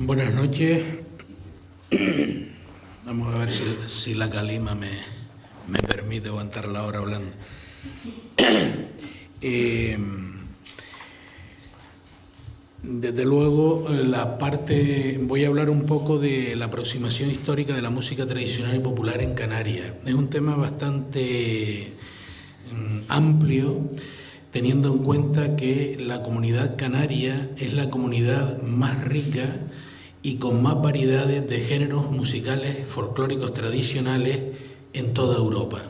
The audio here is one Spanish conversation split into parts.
Buenas noches. Vamos a ver si la calima me permite aguantar la hora hablando. Desde luego, voy a hablar un poco de la aproximación histórica de la música tradicional y popular en Canarias. Es un tema bastante amplio, teniendo en cuenta que la comunidad canaria es la comunidad más rica y con más variedades de géneros musicales folclóricos tradicionales en toda Europa.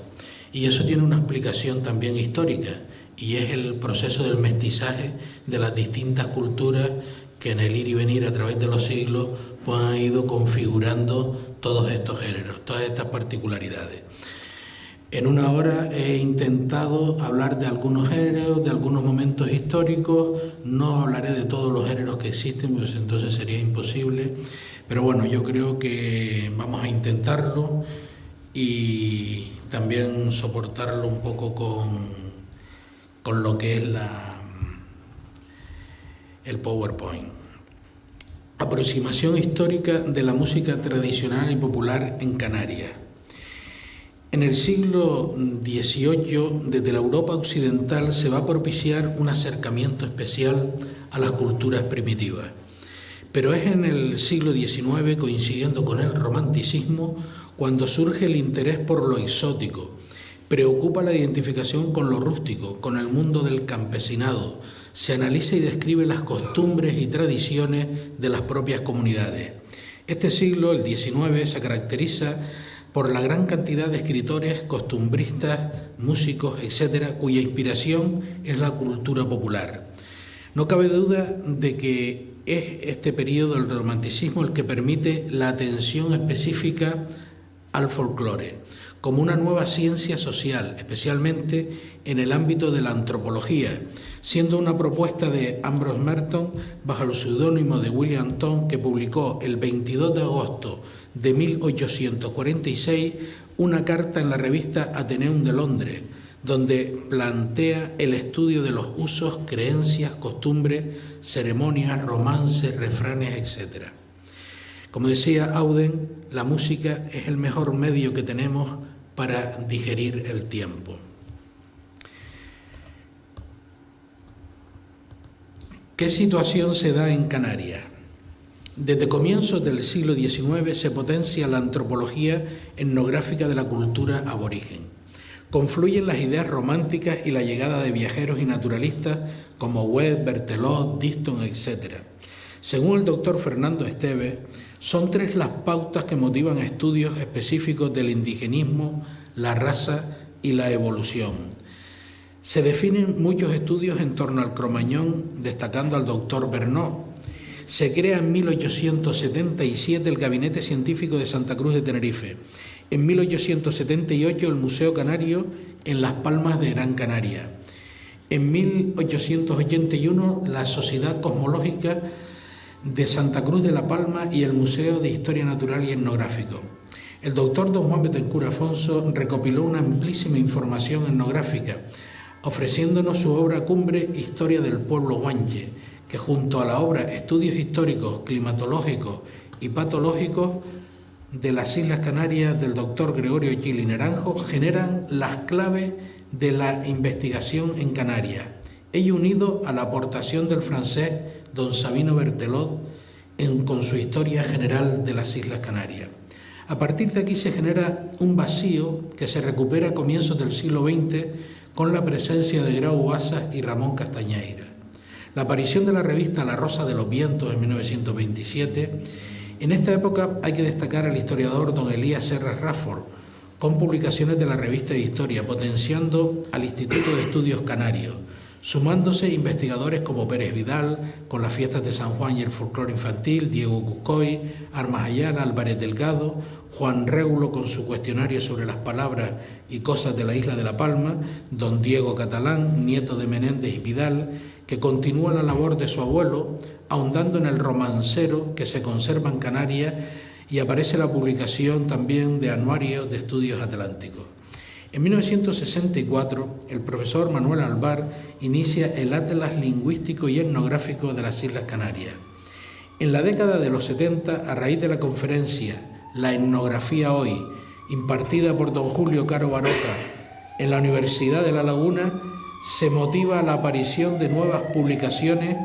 Y eso tiene una explicación también histórica, y es el proceso del mestizaje de las distintas culturas que en el ir y venir a través de los siglos pues han ido configurando todos estos géneros, todas estas particularidades. En una hora he intentado hablar de algunos géneros, de algunos momentos históricos. No hablaré de todos los géneros que existen, pues entonces sería imposible. Pero bueno, yo creo que vamos a intentarlo y también soportarlo un poco con lo que es el PowerPoint. Aproximación histórica de la música tradicional y popular en Canarias. En el siglo XVIII, desde la Europa occidental, se va a propiciar un acercamiento especial a las culturas primitivas. Pero es en el siglo XIX, coincidiendo con el romanticismo, cuando surge el interés por lo exótico. Preocupa la identificación con lo rústico, con el mundo del campesinado. Se analiza y describe las costumbres y tradiciones de las propias comunidades. Este siglo, el XIX, se caracteriza por la gran cantidad de escritores, costumbristas, músicos, etcétera, cuya inspiración es la cultura popular. No cabe duda de que es este periodo del romanticismo el que permite la atención específica al folclore, como una nueva ciencia social, especialmente en el ámbito de la antropología, siendo una propuesta de Ambrose Merton bajo el seudónimo de William Thom, que publicó el 22 de agosto de 1846 una carta en la revista Athenaeum de Londres, donde plantea el estudio de los usos, creencias, costumbres, ceremonias, romances, refranes, etc. Como decía Auden, la música es el mejor medio que tenemos para digerir el tiempo. ¿Qué situación se da en Canarias? Desde comienzos del siglo XIX se potencia la antropología etnográfica de la cultura aborigen. Confluyen las ideas románticas y la llegada de viajeros y naturalistas como Webb, Berthelot, Dixon, etc. Según el doctor Fernando Esteves, son tres las pautas que motivan estudios específicos del indigenismo, la raza y la evolución. Se definen muchos estudios en torno al Cromañón, destacando al doctor Bernot. Se crea en 1877 el Gabinete Científico de Santa Cruz de Tenerife. En 1878 el Museo Canario en Las Palmas de Gran Canaria. En 1881 la Sociedad Cosmológica de Santa Cruz de la Palma y el Museo de Historia Natural y Etnográfico. El doctor don Juan Betancur Afonso recopiló una amplísima información etnográfica, ofreciéndonos su obra cumbre Historia del Pueblo Guanche, que junto a la obra Estudios Históricos, Climatológicos y Patológicos de las Islas Canarias del doctor Gregorio Gili Naranjo generan las claves de la investigación en Canarias, ello unido a la aportación del francés don Sabino Berthelot con su Historia General de las Islas Canarias. A partir de aquí se genera un vacío que se recupera a comienzos del siglo XX con la presencia de Grau Uasas y Ramón Castañeira. La aparición de la revista La Rosa de los Vientos en 1927. En esta época hay que destacar al historiador don Elías Serras Rafford, con publicaciones de la revista de Historia, potenciando al Instituto de Estudios Canarios, sumándose investigadores como Pérez Vidal, con las fiestas de San Juan y el folclore infantil, Diego Cucoy, Armas Ayala, Álvarez Delgado, Juan Régulo con su cuestionario sobre las palabras y cosas de la isla de La Palma, don Diego Catalán, nieto de Menéndez y Vidal, que continúa la labor de su abuelo, ahondando en el romancero que se conserva en Canarias, y aparece la publicación también de Anuario de Estudios Atlánticos. En 1964, el profesor Manuel Alvar inicia el Atlas Lingüístico y Etnográfico de las Islas Canarias. En la década de los 70, a raíz de la conferencia La etnografía hoy, impartida por don Julio Caro Baroja en la Universidad de La Laguna, se motiva la aparición de nuevas publicaciones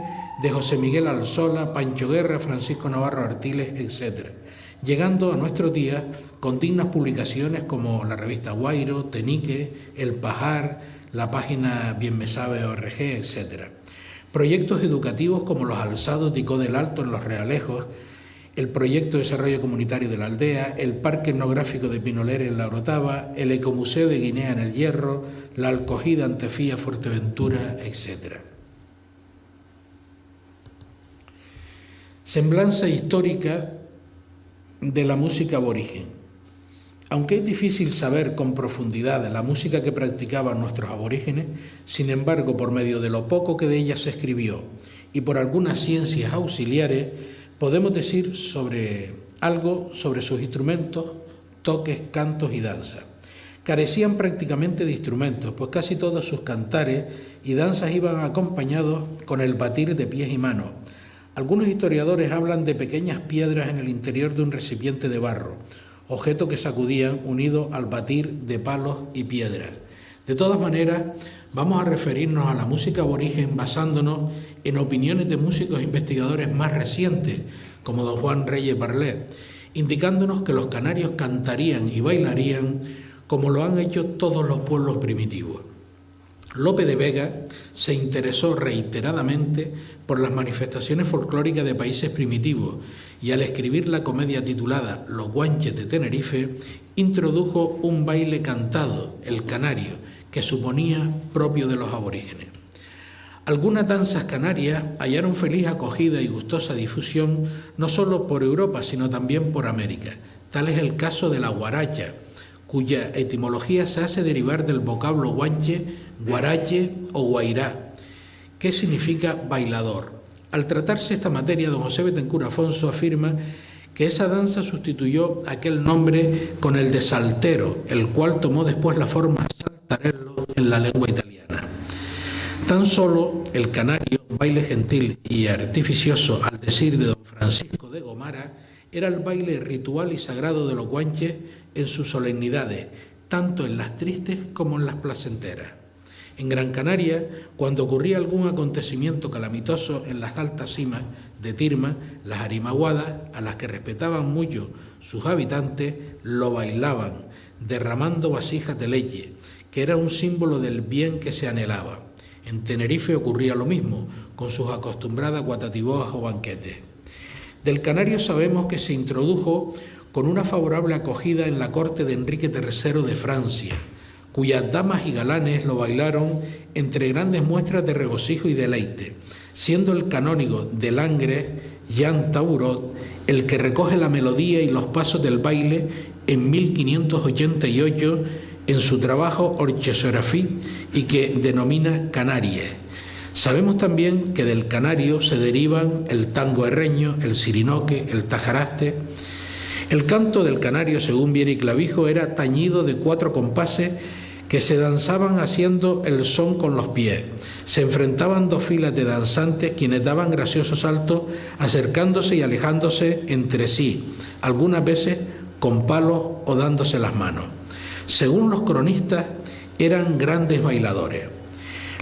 de José Miguel Alsola, Pancho Guerra, Francisco Navarro Artiles, etc., llegando a nuestros días con dignas publicaciones como la revista Guairo, Tenique, El Pajar, la página Bien Me Sabe ORG, etc. Proyectos educativos como los alzados de Icó del Alto en Los Realejos, el proyecto de desarrollo comunitario de la aldea, el parque etnográfico de Pinoleres en la Orotava, el ecomuseo de Guinea en el Hierro, la Alcogida Antefía Fuerteventura, etc. Semblanza histórica de la música aborigen. Aunque es difícil saber con profundidad la música que practicaban nuestros aborígenes, sin embargo, por medio de lo poco que de ella se escribió y por algunas ciencias auxiliares, podemos decir algo sobre sus instrumentos, toques, cantos y danzas. Carecían prácticamente de instrumentos, pues casi todos sus cantares y danzas iban acompañados con el batir de pies y manos. Algunos historiadores hablan de pequeñas piedras en el interior de un recipiente de barro, objeto que sacudían unido al batir de palos y piedras. De todas maneras, vamos a referirnos a la música aborigen basándonos en opiniones de músicos e investigadores más recientes, como don Juan Reyes Barlet, indicándonos que los canarios cantarían y bailarían como lo han hecho todos los pueblos primitivos. Lope de Vega se interesó reiteradamente por las manifestaciones folclóricas de países primitivos y al escribir la comedia titulada Los Guanches de Tenerife, introdujo un baile cantado, el canario, que suponía propio de los aborígenes. Algunas danzas canarias hallaron feliz acogida y gustosa difusión no solo por Europa, sino también por América. Tal es el caso de la guaracha, cuya etimología se hace derivar del vocablo guanche, guarache o guairá, que significa bailador. Al tratarse esta materia, don José Betancur Afonso afirma que esa danza sustituyó aquel nombre con el de saltero, el cual tomó después la forma saltarello en la lengua italiana. Tan solo el canario, baile gentil y artificioso, al decir de don Francisco de Gomara, era el baile ritual y sagrado de los guanches en sus solemnidades, tanto en las tristes como en las placenteras. En Gran Canaria, cuando ocurría algún acontecimiento calamitoso en las altas cimas de Tirma, las arimaguadas, a las que respetaban mucho sus habitantes, lo bailaban, derramando vasijas de leche, que era un símbolo del bien que se anhelaba. En Tenerife ocurría lo mismo, con sus acostumbradas guatatiboas o banquetes. Del canario sabemos que se introdujo con una favorable acogida en la corte de Enrique III de Francia, cuyas damas y galanes lo bailaron entre grandes muestras de regocijo y deleite, siendo el canónigo de Langres, Jean Taburot, el que recoge la melodía y los pasos del baile en 1588 en su trabajo Orchesographie y que denomina Canarias. Sabemos también que del canario se derivan el tango herreño, el sirinoque, el tajaraste. El canto del canario, según Viera y Clavijo, era tañido de 4 compases que se danzaban haciendo el son con los pies. Se enfrentaban 2 filas de danzantes quienes daban graciosos saltos, acercándose y alejándose entre sí, algunas veces con palos o dándose las manos. Según los cronistas, eran grandes bailadores.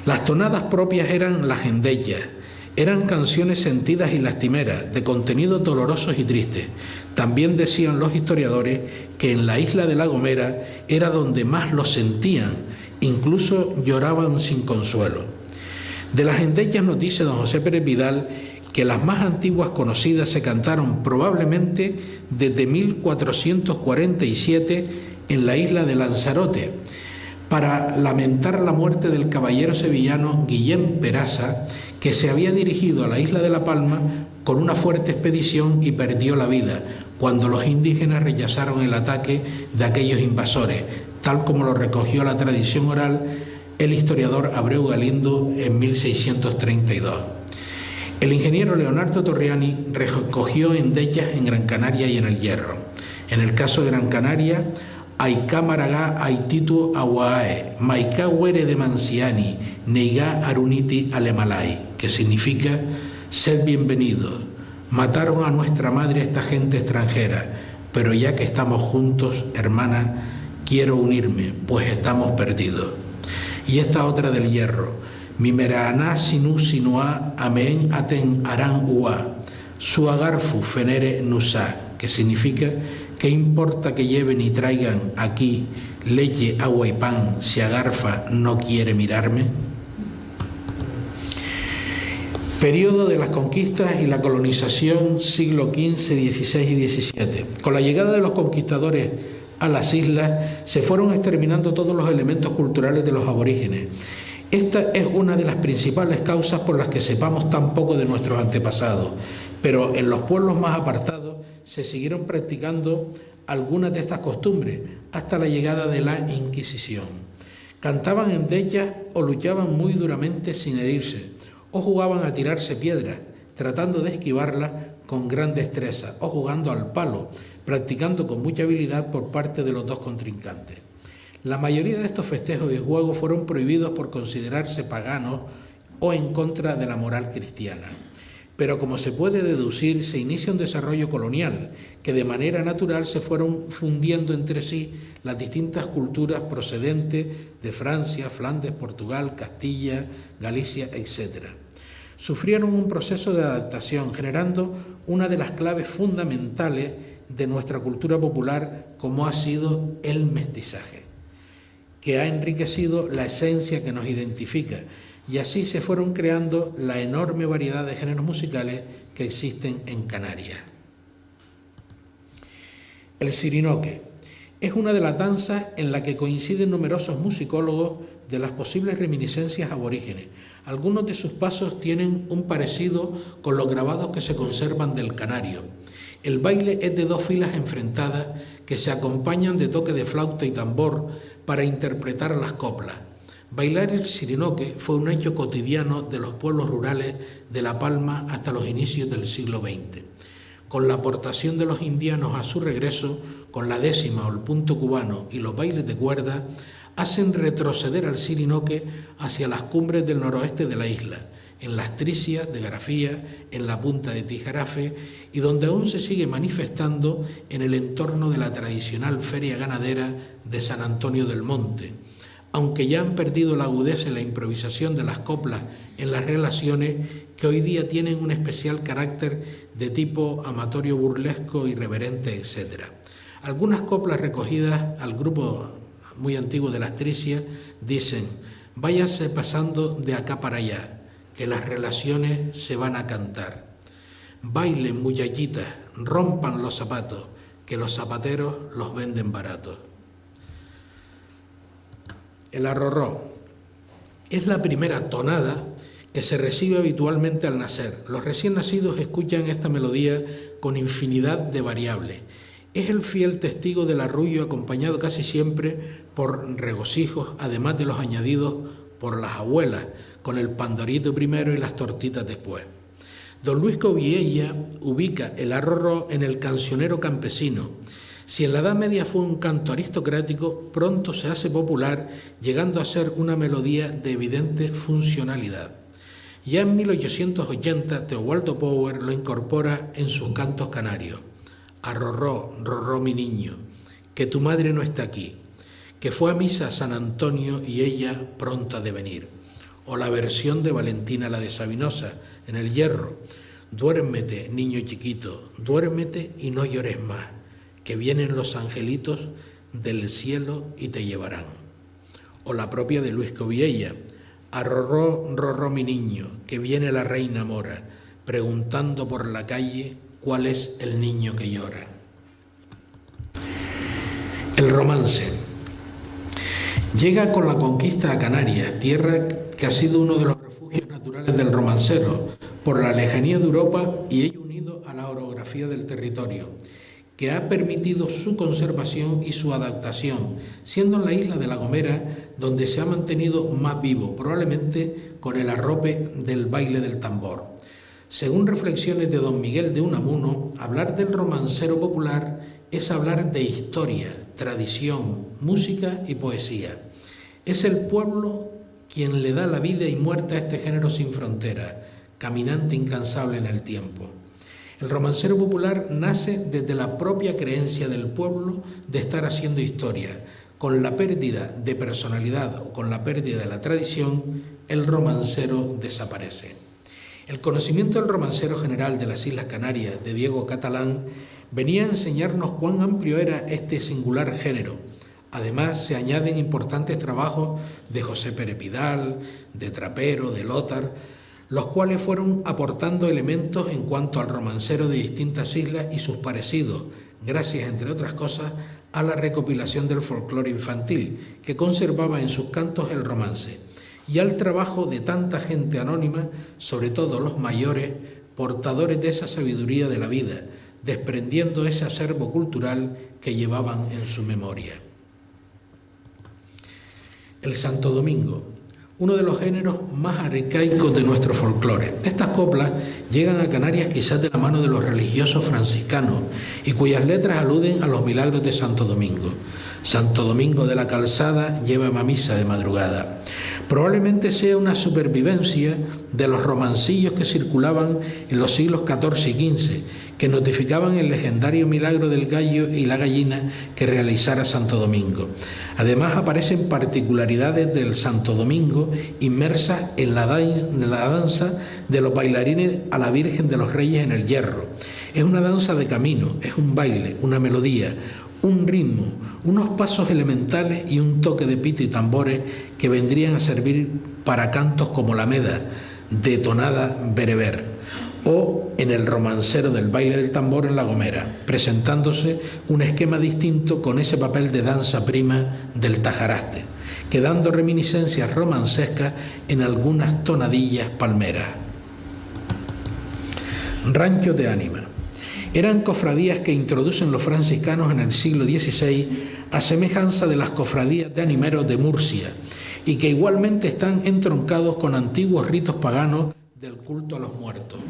Las tonadas propias eran las endechas. Eran canciones sentidas y lastimeras, de contenidos dolorosos y tristes. También decían los historiadores que en la isla de La Gomera era donde más lo sentían, incluso lloraban sin consuelo. De las endechas nos dice don José Pérez Vidal que las más antiguas conocidas se cantaron probablemente desde 1447 en la isla de Lanzarote, para lamentar la muerte del caballero sevillano Guillem Peraza, que se había dirigido a la isla de La Palma con una fuerte expedición y perdió la vida cuando los indígenas rechazaron el ataque de aquellos invasores, tal como lo recogió la tradición oral el historiador Abreu Galindo en 1632. El ingeniero Leonardo Torriani recogió endechas en Gran Canaria y en el Hierro. En el caso de Gran Canaria, Aika Maragá Aititu Aguae, Maika Huere de Manciani, Neiga Aruniti Alemalai, que significa sed bienvenidos, Mataron a nuestra madre esta gente extranjera, pero ya que estamos juntos, hermana, quiero unirme, pues estamos perdidos. Y esta otra del hierro: Mimeraná sinu sinua amen aten aran ua, suagarfu fenere nusa, que significa: ¿qué importa que lleven y traigan aquí leche, agua y pan si Agarfa no quiere mirarme? Periodo de las conquistas y la colonización, siglo XV, XVI y XVII. Con la llegada de los conquistadores a las islas, se fueron exterminando todos los elementos culturales de los aborígenes. Esta es una de las principales causas por las que sepamos tan poco de nuestros antepasados, pero en los pueblos más apartados se siguieron practicando algunas de estas costumbres hasta la llegada de la Inquisición. Cantaban endechas o luchaban muy duramente sin herirse, o jugaban a tirarse piedras, tratando de esquivarlas con gran destreza, o jugando al palo, practicando con mucha habilidad por parte de los dos contrincantes. La mayoría de estos festejos y juegos fueron prohibidos por considerarse paganos o en contra de la moral cristiana. Pero como se puede deducir, se inicia un desarrollo colonial, que de manera natural se fueron fundiendo entre sí las distintas culturas procedentes de Francia, Flandes, Portugal, Castilla, Galicia, etc. Sufrieron un proceso de adaptación, generando una de las claves fundamentales de nuestra cultura popular, como ha sido el mestizaje, que ha enriquecido la esencia que nos identifica, y así se fueron creando la enorme variedad de géneros musicales que existen en Canarias. El sirinoque es una de las danzas en la que coinciden numerosos musicólogos de las posibles reminiscencias aborígenes. Algunos de sus pasos tienen un parecido con los grabados que se conservan del canario. El baile es de dos filas enfrentadas que se acompañan de toque de flauta y tambor para interpretar las coplas. Bailar el sirinoque fue un hecho cotidiano de los pueblos rurales de La Palma hasta los inicios del siglo XX. Con la aportación de los indianos a su regreso, con la décima o el punto cubano y los bailes de cuerda, hacen retroceder al sirinoque hacia las cumbres del noroeste de la isla, en las Tricias de Garafía, en la punta de Tijarafe, y donde aún se sigue manifestando en el entorno de la tradicional feria ganadera de San Antonio del Monte, aunque ya han perdido la agudeza y la improvisación de las coplas en las relaciones, que hoy día tienen un especial carácter de tipo amatorio burlesco, irreverente, etc. Algunas coplas recogidas al grupo muy antiguo de las Tricias dicen: váyase pasando de acá para allá, que las relaciones se van a cantar. Bailen, muchachitas, rompan los zapatos, que los zapateros los venden baratos. El arrorró es la primera tonada que se recibe habitualmente al nacer. Los recién nacidos escuchan esta melodía con infinidad de variables. Es el fiel testigo del arrullo, acompañado casi siempre por regocijos, además de los añadidos por las abuelas, con el pandorito primero y las tortitas después. Don Luis Coviella ubica el arrorró en el cancionero campesino. Si en la Edad Media fue un canto aristocrático, pronto se hace popular, llegando a ser una melodía de evidente funcionalidad. Ya en 1880, Teobaldo Power lo incorpora en sus cantos canarios. Arrorró, rorró mi niño, que tu madre no está aquí, que fue a misa a San Antonio y ella pronto ha de venir. O la versión de Valentina la de Sabinosa, en El Hierro: duérmete, niño chiquito, duérmete y no llores más, que vienen los angelitos del cielo y te llevarán. O la propia de Luis Coviella: arrorró, rorró mi niño, que viene la reina mora, preguntando por la calle cuál es el niño que llora. El romance llega con la conquista a Canarias, tierra que ha sido uno de los refugios naturales del romancero, por la lejanía de Europa y ello unido a la orografía del territorio, que ha permitido su conservación y su adaptación, siendo en la isla de La Gomera donde se ha mantenido más vivo, probablemente con el arrope del baile del tambor. Según reflexiones de don Miguel de Unamuno, hablar del romancero popular es hablar de historia, tradición, música y poesía. Es el pueblo quien le da la vida y muerte a este género sin fronteras, caminante incansable en el tiempo. El romancero popular nace desde la propia creencia del pueblo de estar haciendo historia. Con la pérdida de personalidad o con la pérdida de la tradición, el romancero desaparece. El conocimiento del romancero general de las Islas Canarias, de Diego Catalán, venía a enseñarnos cuán amplio era este singular género. Además, se añaden importantes trabajos de José Pérez Pidal, de Trapero, de Lótar, los cuales fueron aportando elementos en cuanto al romancero de distintas islas y sus parecidos, gracias, entre otras cosas, a la recopilación del folclore infantil, que conservaba en sus cantos el romance, y al trabajo de tanta gente anónima, sobre todo los mayores, portadores de esa sabiduría de la vida, desprendiendo ese acervo cultural que llevaban en su memoria. El Santo Domingo, uno de los géneros más arcaicos de nuestro folclore. Estas coplas llegan a Canarias quizás de la mano de los religiosos franciscanos y cuyas letras aluden a los milagros de Santo Domingo. Santo Domingo de la Calzada, llévame a misa de madrugada. Probablemente sea una supervivencia de los romancillos que circulaban en los siglos XIV y XV, que notificaban el legendario milagro del gallo y la gallina que realizara Santo Domingo. Además aparecen particularidades del Santo Domingo inmersas en la danza de los bailarines a la Virgen de los Reyes en el Hierro. Es una danza de camino, es un baile, una melodía, un ritmo, unos pasos elementales y un toque de pito y tambores que vendrían a servir para cantos como la Meda, de tonada bereber, o en el romancero del baile del tambor en La Gomera, presentándose un esquema distinto con ese papel de danza prima del tajaraste, quedando reminiscencias romancescas en algunas tonadillas palmeras. Ranchos de ánima. Eran cofradías que introducen los franciscanos en el siglo XVI a semejanza de las cofradías de animeros de Murcia y que igualmente están entroncados con antiguos ritos paganos del culto a los muertos.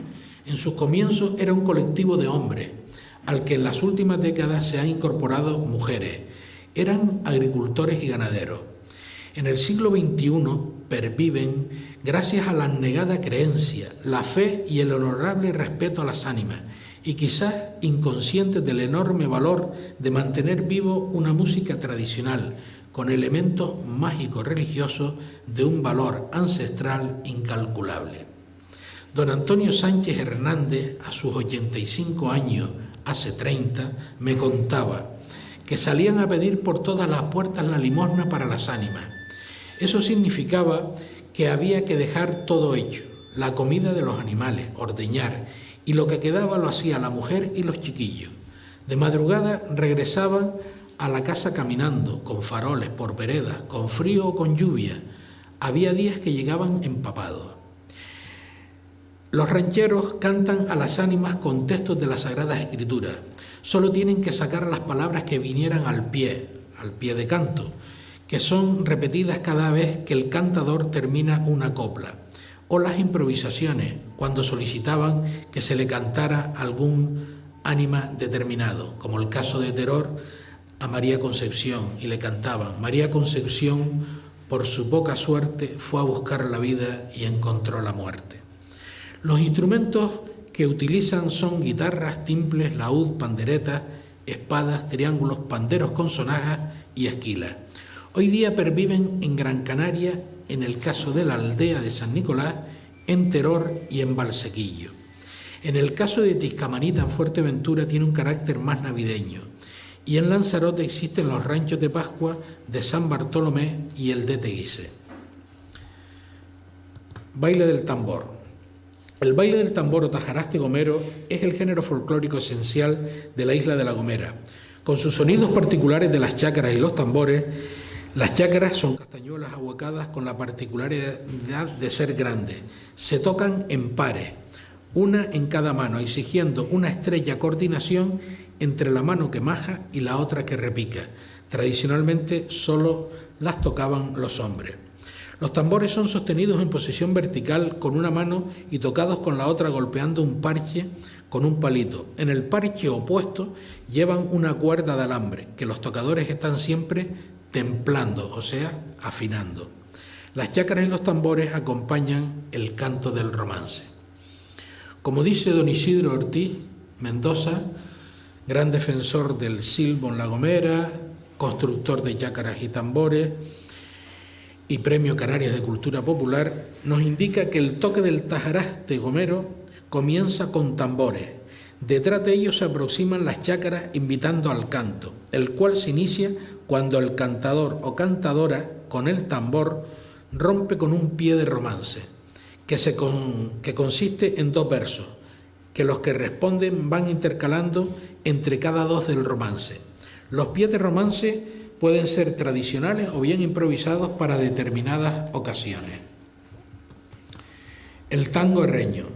En sus comienzos era un colectivo de hombres, al que en las últimas décadas se han incorporado mujeres. Eran agricultores y ganaderos. En el siglo XXI perviven gracias a la negada creencia, la fe y el honorable respeto a las ánimas, y quizás inconscientes del enorme valor de mantener vivo una música tradicional con elementos mágicos religiosos de un valor ancestral incalculable. Don Antonio Sánchez Hernández, a sus 85 años, hace 30, me contaba que salían a pedir por todas las puertas la limosna para las ánimas. Eso significaba que había que dejar todo hecho, la comida de los animales, ordeñar, y lo que quedaba lo hacía la mujer y los chiquillos. De madrugada regresaban a la casa caminando, con faroles, por veredas, con frío o con lluvia. Había días que llegaban empapados. Los rancheros cantan a las ánimas con textos de las Sagradas Escrituras. Solo tienen que sacar las palabras que vinieran al pie de canto, que son repetidas cada vez que el cantador termina una copla, o las improvisaciones, cuando solicitaban que se le cantara algún ánima determinado, como el caso de Teror a María Concepción, y le cantaban: María Concepción, por su poca suerte, fue a buscar la vida y encontró la muerte. Los instrumentos que utilizan son guitarras, timbales, laúd, panderetas, espadas, triángulos, panderos con sonajas y esquilas. Hoy día perviven en Gran Canaria, en el caso de la aldea de San Nicolás, en Teror y en Valsequillo. En el caso de Tizcamanita, en Fuerteventura, tiene un carácter más navideño. Y en Lanzarote existen los ranchos de Pascua de San Bartolomé y el de Teguise. Baile del tambor. El baile del tambor o tajaraste gomero es el género folclórico esencial de la isla de La Gomera. Con sus sonidos particulares de las chácaras y los tambores, las chácaras son castañuelas ahuecadas con la particularidad de ser grandes. Se tocan en pares, una en cada mano, exigiendo una estrecha coordinación entre la mano que maja y la otra que repica. Tradicionalmente solo las tocaban los hombres. Los tambores son sostenidos en posición vertical con una mano y tocados con la otra golpeando un parche con un palito. En el parche opuesto llevan una cuerda de alambre que los tocadores están siempre templando, o sea, afinando. Las chácaras y los tambores acompañan el canto del romance. Como dice don Isidro Ortiz, Mendoza, gran defensor del silbo en La Gomera, constructor de jácaras y tambores y Premio Canarias de Cultura Popular, nos indica que el toque del tajaraste gomero comienza con tambores. Detrás de ellos se aproximan las jácaras invitando al canto, el cual se inicia cuando el cantador o cantadora con el tambor rompe con un pie de romance, que consiste en 2 versos, que los que responden van intercalando entre cada 2 del romance. Los pies de romance pueden ser tradicionales o bien improvisados para determinadas ocasiones. El tango herreño.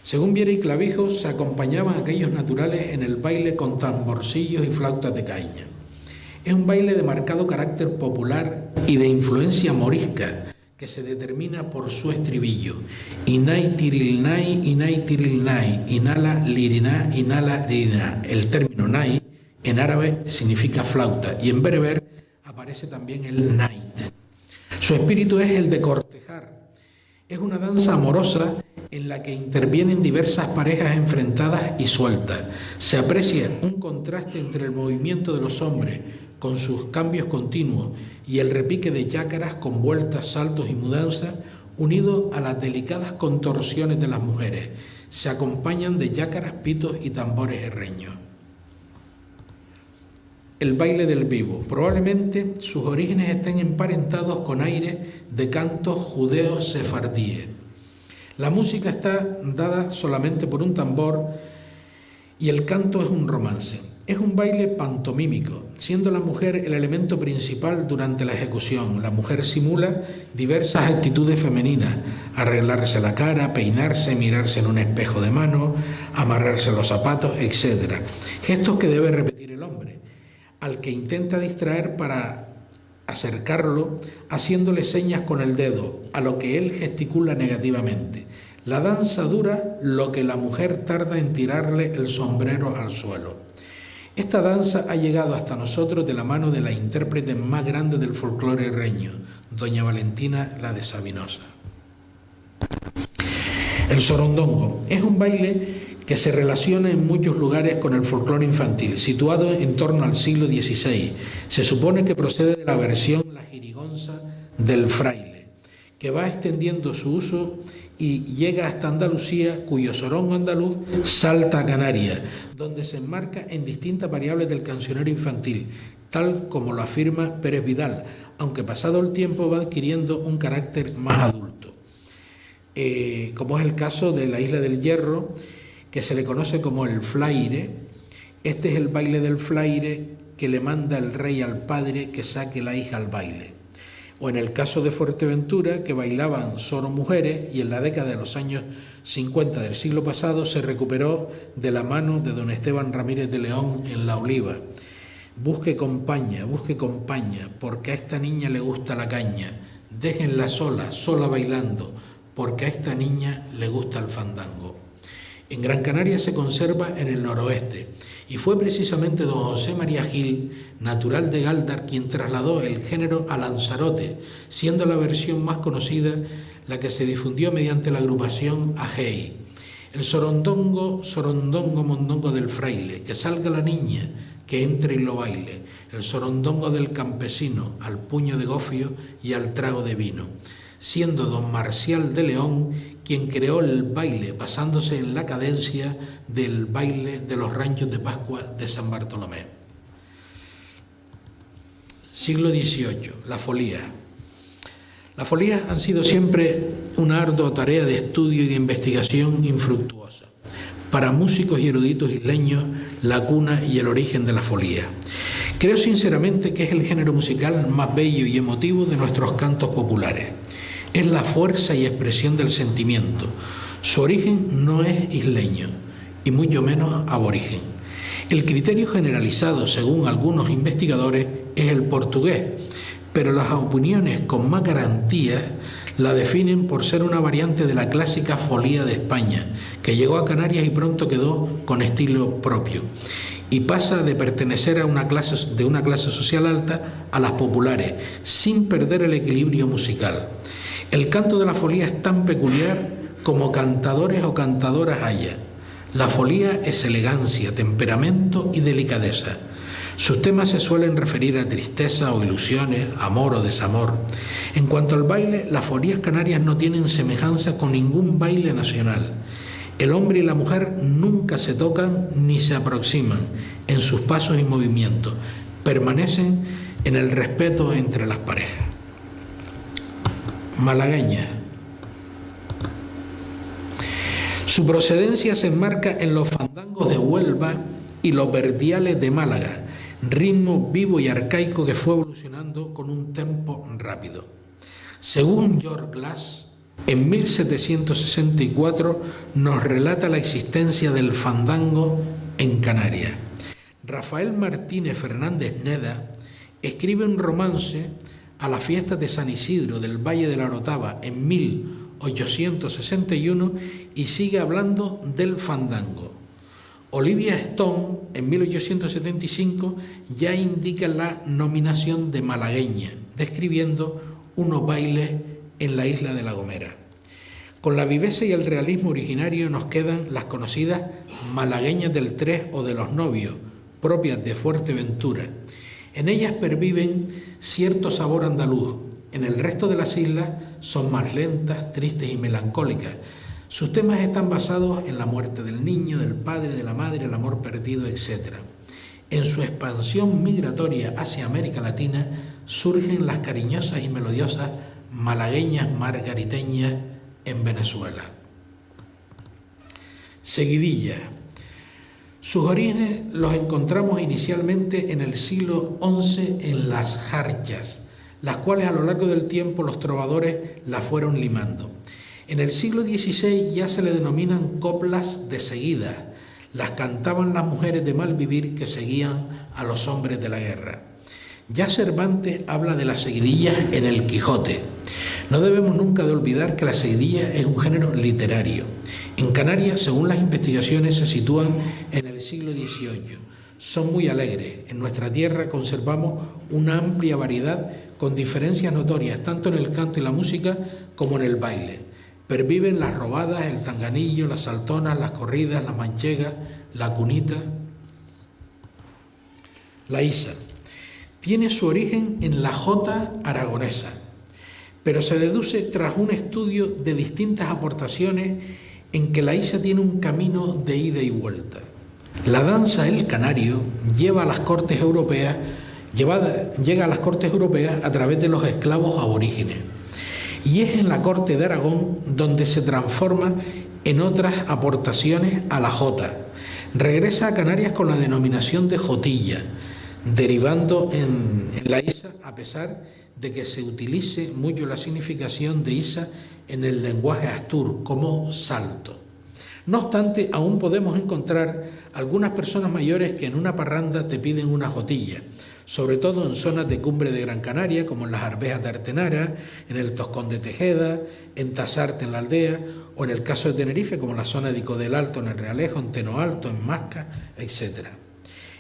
Según Viera y Clavijo, se acompañaban aquellos naturales en el baile con tamborcillos y flautas de caña. Es un baile de marcado carácter popular y de influencia morisca, que se determina por su estribillo. Inay tirilnay, inay tirilnay, inala liriná, inala liriná. El término nay en árabe significa flauta y en bereber aparece también el nait. Su espíritu es el de cortejar. Es una danza amorosa en la que intervienen diversas parejas enfrentadas y sueltas. Se aprecia un contraste entre el movimiento de los hombres con sus cambios continuos y el repique de jácaras con vueltas, saltos y mudanzas, unido a las delicadas contorsiones de las mujeres. Se acompañan de jácaras, pitos y tambores herreños. El baile del vivo. Probablemente sus orígenes estén emparentados con aire de cantos judeos sefardíes. La música está dada solamente por un tambor y el canto es un romance. Es un baile pantomímico, siendo la mujer el elemento principal durante la ejecución. La mujer simula diversas actitudes femeninas: arreglarse la cara, peinarse, mirarse en un espejo de mano, amarrarse los zapatos, etc. Gestos que debe repetir el hombre, al que intenta distraer para acercarlo, haciéndole señas con el dedo, a lo que él gesticula negativamente. La danza dura lo que la mujer tarda en tirarle el sombrero al suelo. Esta danza ha llegado hasta nosotros de la mano de la intérprete más grande del folclore herreño, doña Valentina la de Sabinosa. El sorondongo es un baile que se relaciona en muchos lugares con el folclore infantil, situado en torno al siglo XVI. Se supone que procede de la versión La Jerigonza del fraile, que va extendiendo su uso y llega hasta Andalucía, cuyo sorongo andaluz salta a Canarias, donde se enmarca en distintas variables del cancionero infantil, tal como lo afirma Pérez Vidal, aunque pasado el tiempo va adquiriendo un carácter más adulto. Como es el caso de la Isla del Hierro, que se le conoce como el flaire. Este es el baile del flaire que le manda el rey al padre que saque la hija al baile. O en el caso de Fuerteventura, que bailaban solo mujeres y en la década de los años 50 del siglo pasado se recuperó de la mano de don Esteban Ramírez de León en La Oliva. Busque compañía, porque a esta niña le gusta la caña. Déjenla sola, sola bailando, porque a esta niña le gusta el fandango. En Gran Canaria se conserva en el noroeste y fue precisamente don José María Gil, natural de Gáldar, quien trasladó el género a Lanzarote, siendo la versión más conocida la que se difundió mediante la agrupación Ajei. El sorondongo, mondongo del fraile, que salga la niña, que entre y lo baile. El sorondongo del campesino, al puño de gofio y al trago de vino, siendo don Marcial de León quien creó el baile, basándose en la cadencia del baile de los ranchos de Pascua de San Bartolomé. Siglo XVIII, la folía. Las folías han sido siempre una ardua tarea de estudio y de investigación infructuosa. Para músicos y eruditos isleños, la cuna y el origen de la folía. Creo sinceramente que es el género musical más bello y emotivo de nuestros cantos populares. Es la fuerza y expresión del sentimiento. Su origen no es isleño, y mucho menos aborigen. El criterio generalizado, según algunos investigadores, es el portugués, pero las opiniones con más garantías la definen por ser una variante de la clásica folía de España, que llegó a Canarias y pronto quedó con estilo propio, y pasa de pertenecer a una clase social alta a las populares, sin perder el equilibrio musical. El canto de la folía es tan peculiar como cantadores o cantadoras haya. La folía es elegancia, temperamento y delicadeza. Sus temas se suelen referir a tristeza o ilusiones, amor o desamor. En cuanto al baile, las folías canarias no tienen semejanza con ningún baile nacional. El hombre y la mujer nunca se tocan ni se aproximan en sus pasos y movimientos. Permanecen en el respeto entre las parejas. Malagueña. Su procedencia se enmarca en los fandangos de Huelva y los verdiales de Málaga, ritmo vivo y arcaico que fue evolucionando con un tempo rápido. Según George Glass, en 1764 nos relata la existencia del fandango en Canarias. Rafael Martínez Fernández Neda escribe un romance a las fiestas de San Isidro del Valle de la Orotava en 1861 y sigue hablando del fandango. Olivia Stone, en 1875, ya indica la nominación de malagueña, describiendo unos bailes en la isla de La Gomera. Con la viveza y el realismo originario nos quedan las conocidas malagueñas del Tres o de los Novios, propias de Fuerteventura. En ellas perviven cierto sabor andaluz. En el resto de las islas son más lentas, tristes y melancólicas. Sus temas están basados en la muerte del niño, del padre, de la madre, el amor perdido, etc. En su expansión migratoria hacia América Latina surgen las cariñosas y melodiosas malagueñas margariteñas en Venezuela. Seguidilla. Sus orígenes los encontramos inicialmente en el siglo XI en las jarchas, las cuales a lo largo del tiempo los trovadores las fueron limando. En el siglo XVI ya se le denominan coplas de seguida. Las cantaban las mujeres de mal vivir que seguían a los hombres de la guerra. Ya Cervantes habla de las seguidillas en el Quijote. No debemos nunca de olvidar que la seguidilla es un género literario. En Canarias, según las investigaciones, se sitúan en el siglo XVIII. Son muy alegres. En nuestra tierra conservamos una amplia variedad con diferencias notorias tanto en el canto y la música como en el baile. Perviven las robadas, el tanganillo, las saltonas, las corridas, las manchegas, la cunita. La isa tiene su origen en la jota aragonesa, pero se deduce tras un estudio de distintas aportaciones en que la isa tiene un camino de ida y vuelta. La danza El Canario llega a las cortes europeas a través de los esclavos aborígenes. Y es en la corte de Aragón donde se transforma en otras aportaciones a la jota. Regresa a Canarias con la denominación de jotilla, derivando en la isa, a pesar de que se utilice mucho la significación de isa en el lenguaje astur como salto. No obstante, aún podemos encontrar algunas personas mayores que en una parranda te piden una jotilla, sobre todo en zonas de cumbre de Gran Canaria, como en las Arvejas de Artenara, en el Toscón de Tejeda, en Tasarte, en la Aldea, o en el caso de Tenerife, como en la zona de Ico del Alto, en el Realejo, en Teno Alto, en Masca, etc.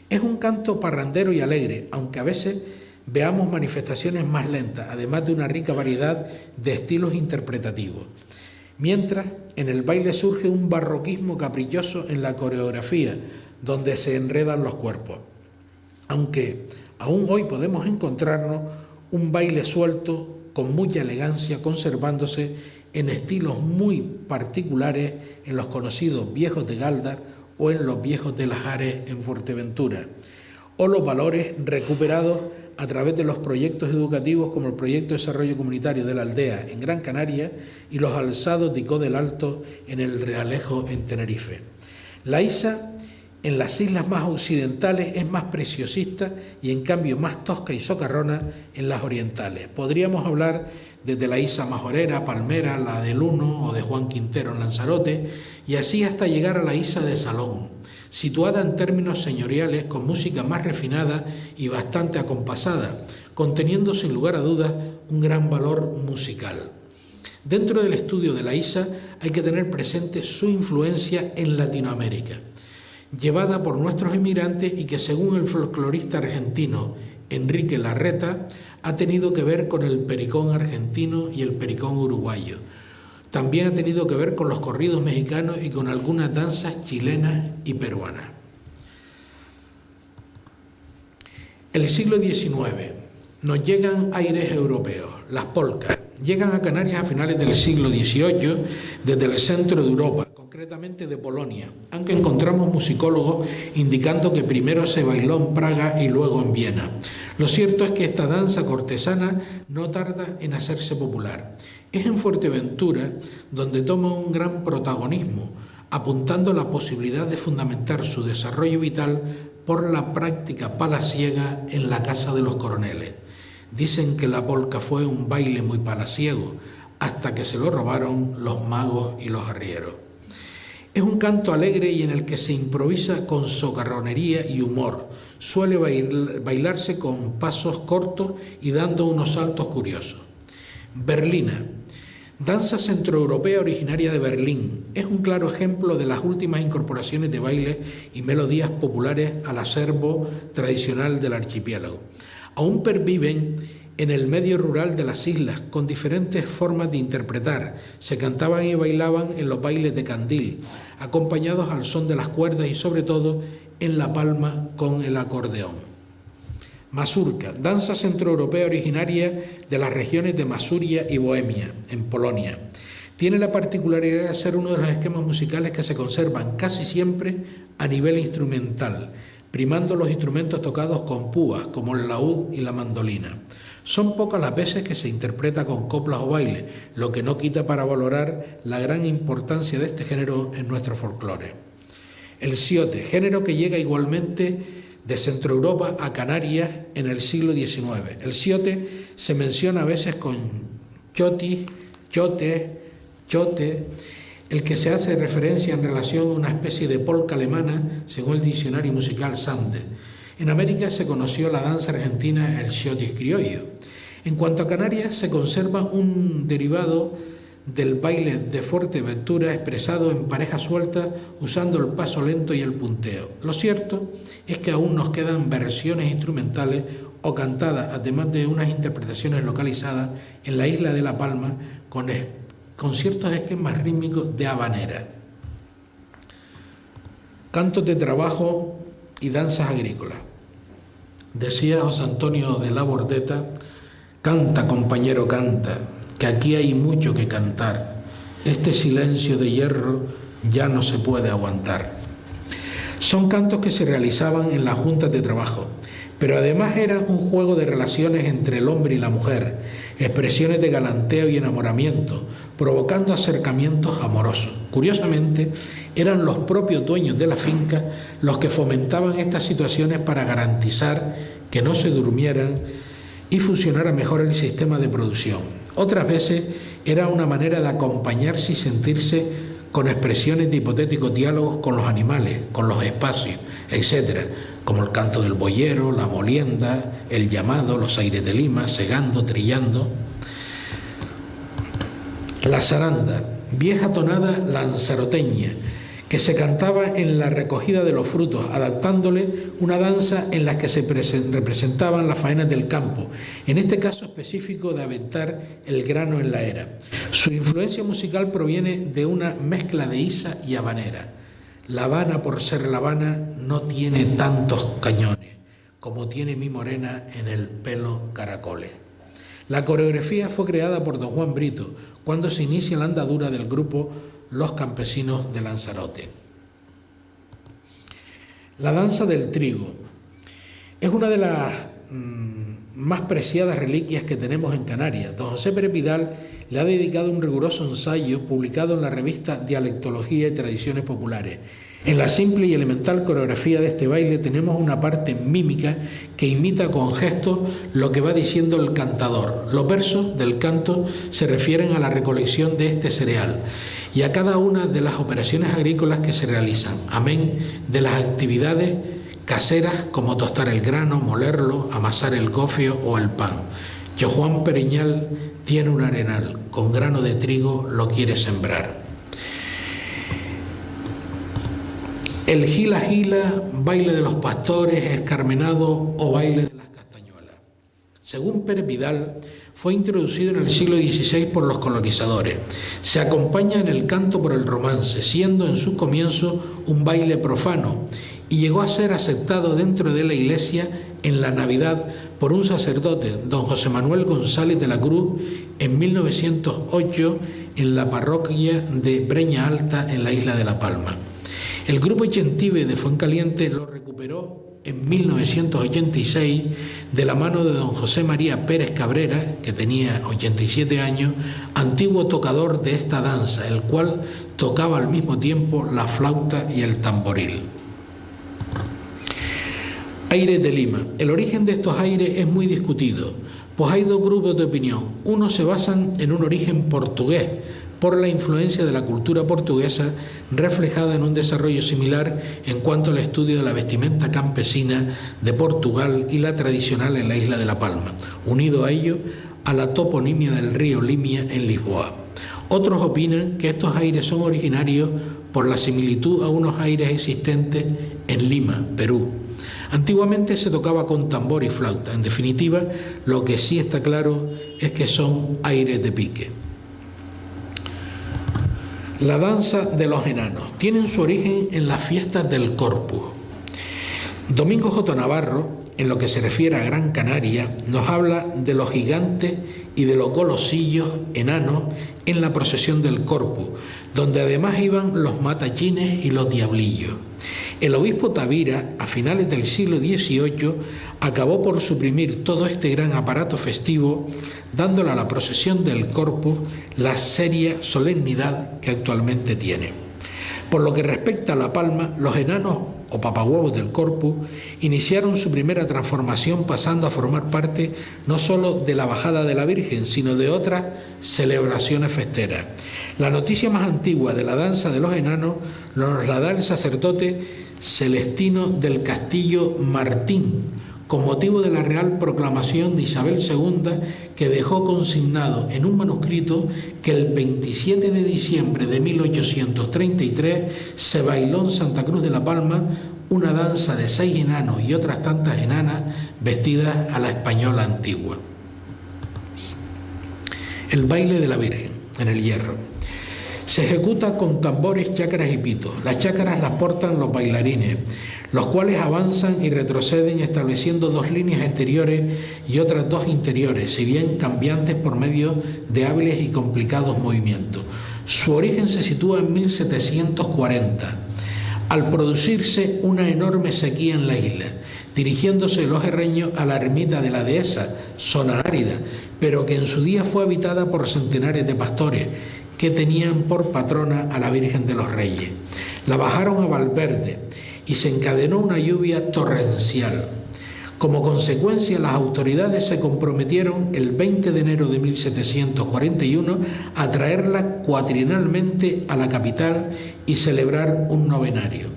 Es un canto parrandero y alegre, aunque a veces veamos manifestaciones más lentas, además de una rica variedad de estilos interpretativos. Mientras, en el baile surge un barroquismo caprichoso en la coreografía, donde se enredan los cuerpos. Aunque aún hoy podemos encontrarnos un baile suelto con mucha elegancia, conservándose en estilos muy particulares en los conocidos viejos de Galdar o en los viejos de Las Ares en Fuerteventura, o los valores recuperados a través de los proyectos educativos como el Proyecto de Desarrollo Comunitario de la Aldea en Gran Canaria y los alzados de Ico del Alto en el Realejo en Tenerife. La isa en las islas más occidentales es más preciosista y en cambio más tosca y socarrona en las orientales. Podríamos hablar desde la isa majorera, palmera, la del Uno o de Juan Quintero en Lanzarote y así hasta llegar a la isa de Salón, situada en términos señoriales con música más refinada y bastante acompasada, conteniendo sin lugar a dudas un gran valor musical. Dentro del estudio de la isa hay que tener presente su influencia en Latinoamérica, llevada por nuestros emigrantes y que según el folclorista argentino Enrique Larreta ha tenido que ver con el pericón argentino y el pericón uruguayo. También ha tenido que ver con los corridos mexicanos y con algunas danzas chilenas y peruanas. El siglo XIX. Nos llegan aires europeos, las polcas. Llegan a Canarias a finales del siglo XVIII desde el centro de Europa, concretamente de Polonia, aunque encontramos musicólogos indicando que primero se bailó en Praga y luego en Viena. Lo cierto es que esta danza cortesana no tarda en hacerse popular. Es en Fuerteventura donde toma un gran protagonismo, apuntando la posibilidad de fundamentar su desarrollo vital por la práctica palaciega en la Casa de los Coroneles. Dicen que la polca fue un baile muy palaciego, hasta que se lo robaron los magos y los arrieros. Es un canto alegre y en el que se improvisa con socarronería y humor. Suele bailarse con pasos cortos y dando unos saltos curiosos. Berlina. Danza centroeuropea originaria de Berlín. Es un claro ejemplo de las últimas incorporaciones de bailes y melodías populares al acervo tradicional del archipiélago. Aún perviven en el medio rural de las islas, con diferentes formas de interpretar. Se cantaban y bailaban en los bailes de candil, acompañados al son de las cuerdas y sobre todo en la palma con el acordeón. Mazurka, danza centroeuropea originaria de las regiones de Masuria y Bohemia, en Polonia. Tiene la particularidad de ser uno de los esquemas musicales que se conservan casi siempre a nivel instrumental, primando los instrumentos tocados con púas, como el laúd y la mandolina. Son pocas las veces que se interpreta con coplas o bailes, lo que no quita para valorar la gran importancia de este género en nuestro folclore. El siote, género que llega igualmente de Centroeuropa a Canarias en el siglo XIX. El siote se menciona a veces con choti, chote, chote, el que se hace referencia en relación a una especie de polca alemana, según el diccionario musical Sande. En América se conoció la danza argentina, el xotis criollo. En cuanto a Canarias, se conserva un derivado del baile de Fuerteventura expresado en parejas sueltas usando el paso lento y el punteo. Lo cierto es que aún nos quedan versiones instrumentales o cantadas, además de unas interpretaciones localizadas en la isla de La Palma con ciertos esquemas rítmicos de habanera. Cantos de trabajo y danzas agrícolas. Decía José Antonio de la Bordeta: canta, compañero, canta, que aquí hay mucho que cantar. Este silencio de hierro ya no se puede aguantar. Son cantos que se realizaban en las juntas de trabajo, pero además eran un juego de relaciones entre el hombre y la mujer, expresiones de galanteo y enamoramiento, provocando acercamientos amorosos. Curiosamente, eran los propios dueños de la finca los que fomentaban estas situaciones para garantizar que no se durmieran y funcionara mejor el sistema de producción. Otras veces era una manera de acompañarse y sentirse con expresiones de hipotéticos diálogos con los animales, con los espacios, etc., como el canto del boyero, la molienda, el llamado, los aires de Lima, segando, trillando. La zaranda, vieja tonada lanzaroteña, que se cantaba en la recogida de los frutos, adaptándole una danza en la que se representaban las faenas del campo, en este caso específico de aventar el grano en la era. Su influencia musical proviene de una mezcla de isa y habanera. La Habana, por ser La Habana, no tiene tantos cañones como tiene mi morena en el pelo caracoles. La coreografía fue creada por don Juan Brito cuando se inicia la andadura del grupo Los Campesinos de Lanzarote. La danza del trigo es una de las más preciadas reliquias que tenemos en Canarias. Don José Pérez Vidal le ha dedicado un riguroso ensayo publicado en la revista Dialectología y Tradiciones Populares. En la simple y elemental coreografía de este baile tenemos una parte mímica que imita con gestos lo que va diciendo el cantador. Los versos del canto se refieren a la recolección de este cereal y a cada una de las operaciones agrícolas que se realizan, amén de las actividades caseras como tostar el grano, molerlo, amasar el gofio o el pan. Yo Juan Periñal tiene un arenal, con grano de trigo lo quiere sembrar. El gila gila, baile de los pastores, escarmenado o baile de las castañuelas. Según Pérez Vidal, fue introducido en el siglo XVI por los colonizadores. Se acompaña en el canto por el romance, siendo en sus comienzos un baile profano, y llegó a ser aceptado dentro de la iglesia en la Navidad por un sacerdote, don José Manuel González de la Cruz, en 1908 en la parroquia de Breña Alta en la isla de La Palma. El grupo Gentive de Fuencaliente lo recuperó en 1986 de la mano de don José María Pérez Cabrera, que tenía 87 años, antiguo tocador de esta danza, el cual tocaba al mismo tiempo la flauta y el tamboril. Aires de Lima. El origen de estos aires es muy discutido, pues hay dos grupos de opinión. Unos se basan en un origen portugués, por la influencia de la cultura portuguesa reflejada en un desarrollo similar en cuanto al estudio de la vestimenta campesina de Portugal y la tradicional en la isla de La Palma, unido a ello a la toponimia del río Limia en Lisboa. Otros opinan que estos aires son originarios por la similitud a unos aires existentes en Lima, Perú. Antiguamente se tocaba con tambor y flauta. En definitiva, lo que sí está claro es que son aires de pique. La danza de los enanos tienen su origen en las fiestas del Corpus. Domingo J. Navarro, en lo que se refiere a Gran Canaria, nos habla de los gigantes y de los golosillos enanos en la procesión del Corpus, donde además iban los matachines y los diablillos. El obispo Tavira, a finales del siglo XVIII, acabó por suprimir todo este gran aparato festivo, dándole a la procesión del Corpus la seria solemnidad que actualmente tiene. Por lo que respecta a La Palma, los enanos o papahuevos del Corpus iniciaron su primera transformación pasando a formar parte no solo de la bajada de la Virgen, sino de otras celebraciones festeras. La noticia más antigua de la danza de los enanos nos la da el sacerdote Celestino del Castillo Martín, con motivo de la Real Proclamación de Isabel II, que dejó consignado en un manuscrito que el 27 de diciembre de 1833 se bailó en Santa Cruz de La Palma una danza de 6 enanos y otras tantas enanas vestidas a la española antigua. El baile de la Virgen en el hierro. Se ejecuta con tambores, chácaras y pitos. Las chácaras las portan los bailarines, los cuales avanzan y retroceden estableciendo 2 líneas exteriores y otras 2 interiores, si bien cambiantes por medio de hábiles y complicados movimientos. Su origen se sitúa en 1740, al producirse una enorme sequía en la isla, dirigiéndose los herreños a la ermita de la dehesa, zona árida, pero que en su día fue habitada por centenares de pastores, que tenían por patrona a la Virgen de los Reyes. La bajaron a Valverde y se encadenó una lluvia torrencial. Como consecuencia, las autoridades se comprometieron el 20 de enero de 1741 a traerla cuatrienalmente a la capital y celebrar un novenario.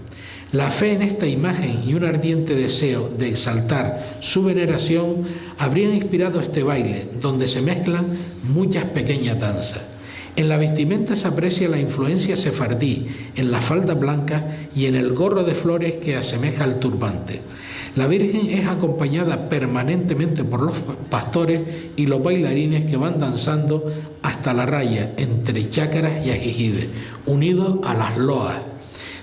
La fe en esta imagen y un ardiente deseo de exaltar su veneración habrían inspirado este baile, donde se mezclan muchas pequeñas danzas. En la vestimenta se aprecia la influencia sefardí, en la falda blanca y en el gorro de flores que asemeja al turbante. La Virgen es acompañada permanentemente por los pastores y los bailarines que van danzando hasta la raya entre chácaras y ajijides, unidos a las loas,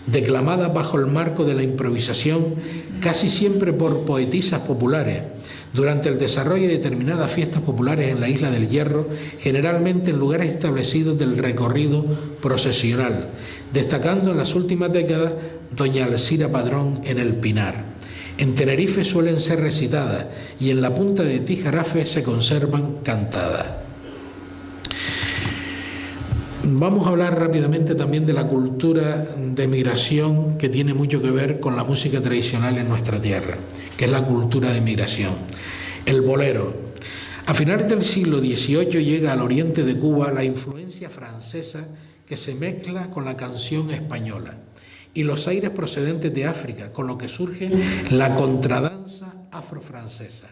declamadas bajo el marco de la improvisación, casi siempre por poetisas populares, durante el desarrollo de determinadas fiestas populares en la Isla del Hierro, generalmente en lugares establecidos del recorrido procesional, destacando en las últimas décadas doña Alcira Padrón en el Pinar. En Tenerife suelen ser recitadas y en la punta de Tijarafe se conservan cantadas. Vamos a hablar rápidamente también de la cultura de migración que tiene mucho que ver con la música tradicional en nuestra tierra, que es la cultura de migración. El bolero. A finales del siglo XVIII llega al oriente de Cuba la influencia francesa que se mezcla con la canción española y los aires procedentes de África, con lo que surge la contradanza afrofrancesa,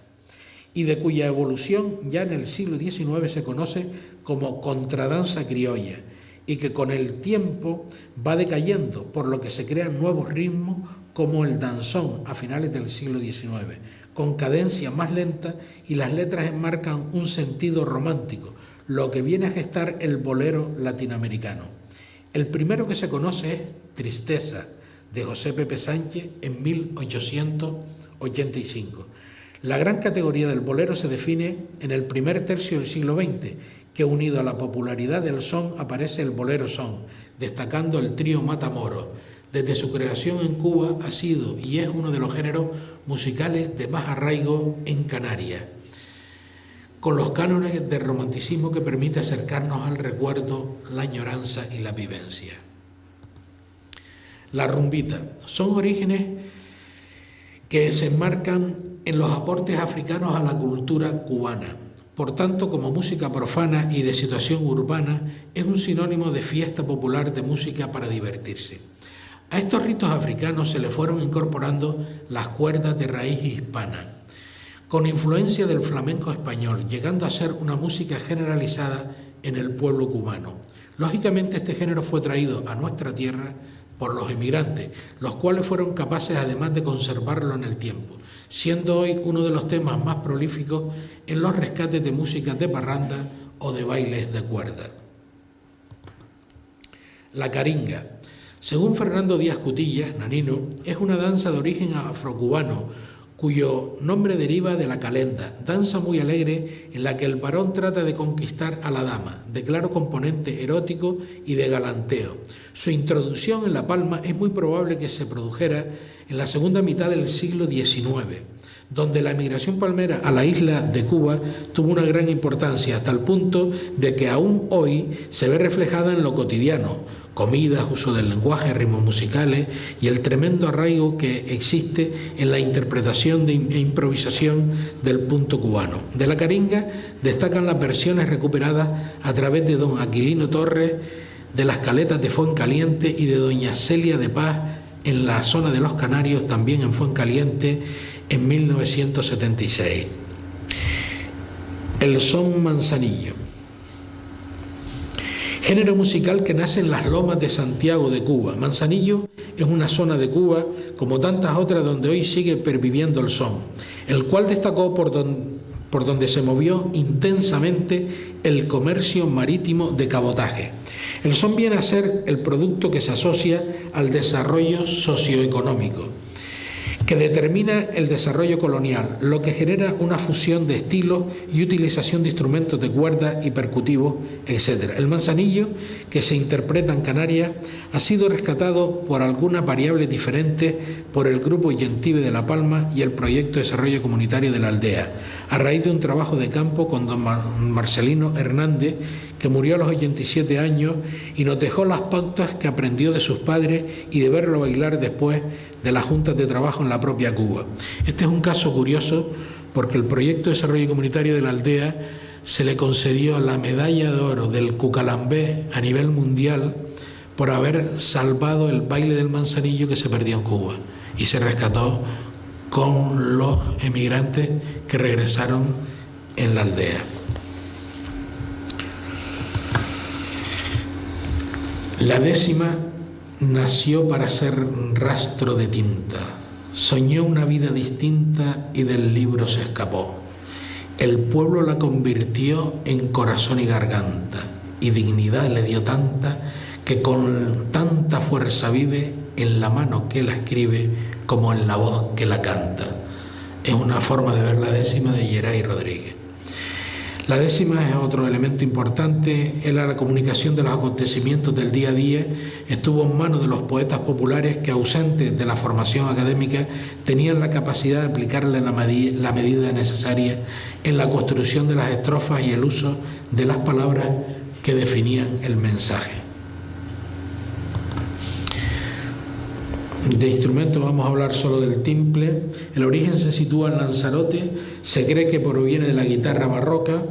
y de cuya evolución ya en el siglo XIX se conoce como contradanza criolla, y que con el tiempo va decayendo, por lo que se crean nuevos ritmos como el danzón a finales del siglo XIX, con cadencia más lenta, y las letras enmarcan un sentido romántico, lo que viene a gestar el bolero latinoamericano. El primero que se conoce es Tristeza, de José Pepe Sánchez, en 1885. La gran categoría del bolero se define en el primer tercio del siglo XX, que unido a la popularidad del son aparece el bolero son, destacando el trío Matamoros. Desde su creación en Cuba ha sido y es uno de los géneros musicales de más arraigo en Canarias, con los cánones de romanticismo que permite acercarnos al recuerdo, la añoranza y la vivencia. La rumbita son orígenes que se enmarcan en los aportes africanos a la cultura cubana. Por tanto, como música profana y de situación urbana, es un sinónimo de fiesta popular de música para divertirse. A estos ritos africanos se le fueron incorporando las cuerdas de raíz hispana, con influencia del flamenco español, llegando a ser una música generalizada en el pueblo cubano. Lógicamente, este género fue traído a nuestra tierra por los emigrantes, los cuales fueron capaces además de conservarlo en el tiempo, siendo hoy uno de los temas más prolíficos en los rescates de músicas de parranda o de bailes de cuerda. La caringa. Según Fernando Díaz Cutillas, Nanino, es una danza de origen afrocubano, cuyo nombre deriva de la calenda, danza muy alegre en la que el varón trata de conquistar a la dama, de claro componente erótico y de galanteo. Su introducción en La Palma es muy probable que se produjera en la segunda mitad del siglo XIX, donde la emigración palmera a la isla de Cuba tuvo una gran importancia, hasta el punto de que aún hoy se ve reflejada en lo cotidiano: comidas, uso del lenguaje, ritmos musicales y el tremendo arraigo que existe en la interpretación e improvisación del punto cubano. De la caringa destacan las versiones recuperadas a través de don Aquilino Torres, de las Caletas de Fuencaliente y de doña Celia de Paz en la zona de los Canarios, también en Fuencaliente, en 1976. El son manzanillo. Género musical que nace en las lomas de Santiago de Cuba. Manzanillo es una zona de Cuba, como tantas otras, donde hoy sigue perviviendo el son, el cual destacó por donde se movió intensamente el comercio marítimo de cabotaje. El son viene a ser el producto que se asocia al desarrollo socioeconómico, que determina el desarrollo colonial, lo que genera una fusión de estilos y utilización de instrumentos de cuerda y percutivos, etc. El manzanillo, que se interpreta en Canarias, ha sido rescatado por algunas variables diferentes por el Grupo Yentive de La Palma y el Proyecto de Desarrollo Comunitario de la Aldea, a raíz de un trabajo de campo con don Marcelino Hernández, que murió a los 87 años y nos dejó las pautas que aprendió de sus padres y de verlo bailar después de las juntas de trabajo en la propia Cuba. Este es un caso curioso porque el Proyecto de Desarrollo Comunitario de la Aldea se le concedió la medalla de oro del Cucalambé a nivel mundial por haber salvado el baile del manzanillo que se perdió en Cuba y se rescató con los emigrantes que regresaron en la aldea. La décima nació para ser rastro de tinta. Soñó una vida distinta y del libro se escapó. El pueblo la convirtió en corazón y garganta, y dignidad le dio tanta que con tanta fuerza vive en la mano que la escribe como en la voz que la canta. Es una forma de ver la décima de Geray Rodríguez. La décima es otro elemento importante. Era la comunicación de los acontecimientos del día a día. Estuvo en manos de los poetas populares que, ausentes de la formación académica, tenían la capacidad de aplicarle la medida necesaria en la construcción de las estrofas y el uso de las palabras que definían el mensaje. De instrumentos vamos a hablar solo del timple. El origen se sitúa en Lanzarote, se cree que proviene de la guitarra barroca.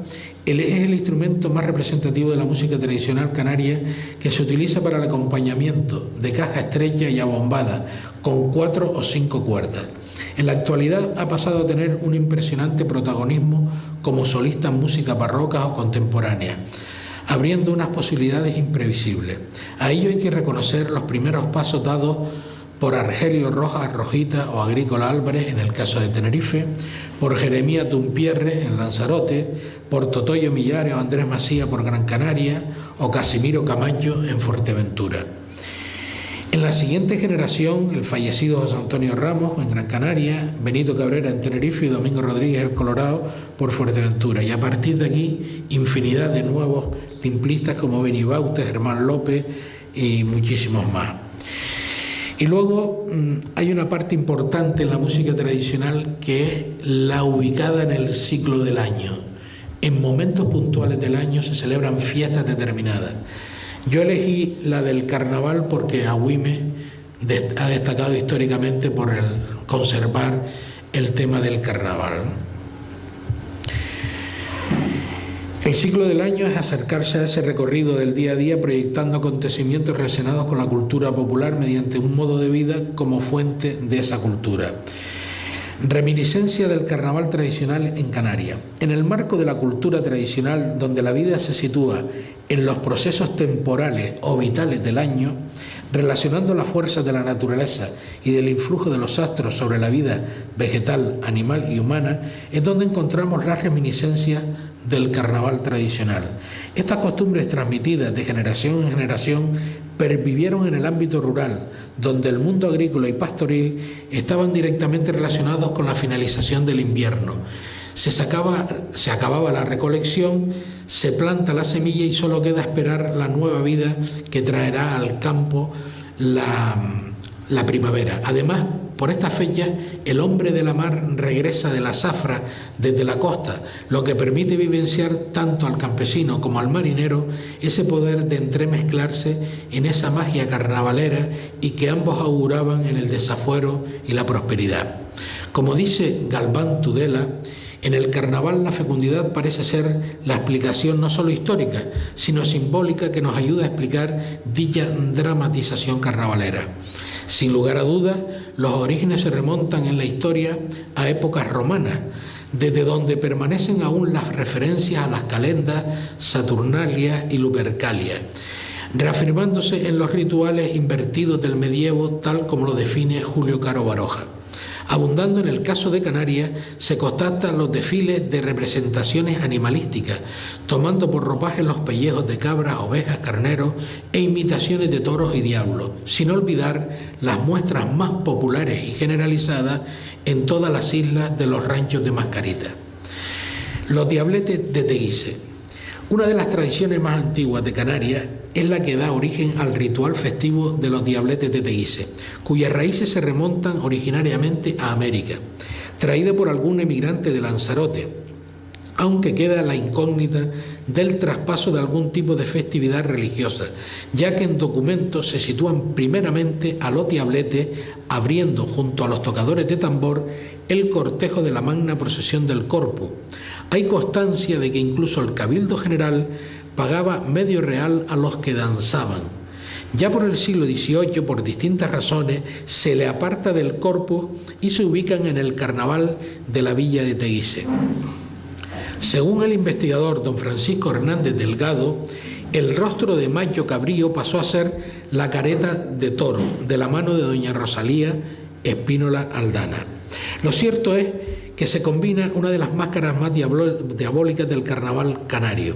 Es el instrumento más representativo de la música tradicional canaria, que se utiliza para el acompañamiento de caja estrecha y abombada, con 4 o 5 cuerdas. En la actualidad ha pasado a tener un impresionante protagonismo como solista en música barroca o contemporánea, abriendo unas posibilidades imprevisibles. A ello hay que reconocer los primeros pasos dados por Argelio Rojas Rojita o Agrícola Álvarez en el caso de Tenerife, por Jeremías Dumpierre en Lanzarote, por Totoyo Millares o Andrés Macía por Gran Canaria o Casimiro Camacho en Fuerteventura. En la siguiente generación, el fallecido José Antonio Ramos en Gran Canaria, Benito Cabrera en Tenerife y Domingo Rodríguez el Colorado por Fuerteventura. Y a partir de aquí, infinidad de nuevos timplistas como Beni Baute, Germán López y muchísimos más. Y luego hay una parte importante en la música tradicional que es la ubicada en el ciclo del año. En momentos puntuales del año se celebran fiestas determinadas. Yo elegí la del carnaval porque Agüime ha destacado históricamente por conservar el tema del carnaval. El ciclo del año es acercarse a ese recorrido del día a día proyectando acontecimientos relacionados con la cultura popular mediante un modo de vida como fuente de esa cultura. Reminiscencia del carnaval tradicional en Canarias. En el marco de la cultura tradicional, donde la vida se sitúa en los procesos temporales o vitales del año, relacionando las fuerzas de la naturaleza y del influjo de los astros sobre la vida vegetal, animal y humana, es donde encontramos las reminiscencias del carnaval tradicional. Estas costumbres transmitidas de generación en generación pervivieron en el ámbito rural, donde el mundo agrícola y pastoril estaban directamente relacionados con la finalización del invierno. Se acababa la recolección, se planta la semilla y solo queda esperar la nueva vida que traerá al campo la primavera. Además, por esta fecha, el hombre de la mar regresa de la zafra desde la costa, lo que permite vivenciar tanto al campesino como al marinero ese poder de entremezclarse en esa magia carnavalera y que ambos auguraban en el desafuero y la prosperidad. Como dice Galván Tudela, en el carnaval la fecundidad parece ser la explicación no solo histórica, sino simbólica que nos ayuda a explicar dicha dramatización carnavalera. Sin lugar a dudas, los orígenes se remontan en la historia a épocas romanas, desde donde permanecen aún las referencias a las calendas, Saturnalias y Lupercalias, reafirmándose en los rituales invertidos del medievo tal como lo define Julio Caro Baroja. Abundando en el caso de Canarias, se constatan los desfiles de representaciones animalísticas, tomando por ropaje los pellejos de cabras, ovejas, carneros e imitaciones de toros y diablos, sin olvidar las muestras más populares y generalizadas en todas las islas de los ranchos de Mascarita. Los diabletes de Teguise. Una de las tradiciones más antiguas de Canarias es la que da origen al ritual festivo de los diabletes de Teguise, cuyas raíces se remontan originariamente a América, traída por algún emigrante de Lanzarote, aunque queda la incógnita del traspaso de algún tipo de festividad religiosa, ya que en documentos se sitúan primeramente a los diabletes abriendo junto a los tocadores de tambor el cortejo de la magna procesión del Corpus. Hay constancia de que incluso el Cabildo General pagaba medio real a los que danzaban. Ya por el siglo XVIII, por distintas razones, se le aparta del Corpus y se ubican en el carnaval de la villa de Teguise. Según el investigador don Francisco Hernández Delgado, el rostro de Mayo Cabrío pasó a ser la careta de toro, de la mano de doña Rosalía Espínola Aldana. Lo cierto es que se combina una de las máscaras más diabólicas del carnaval canario.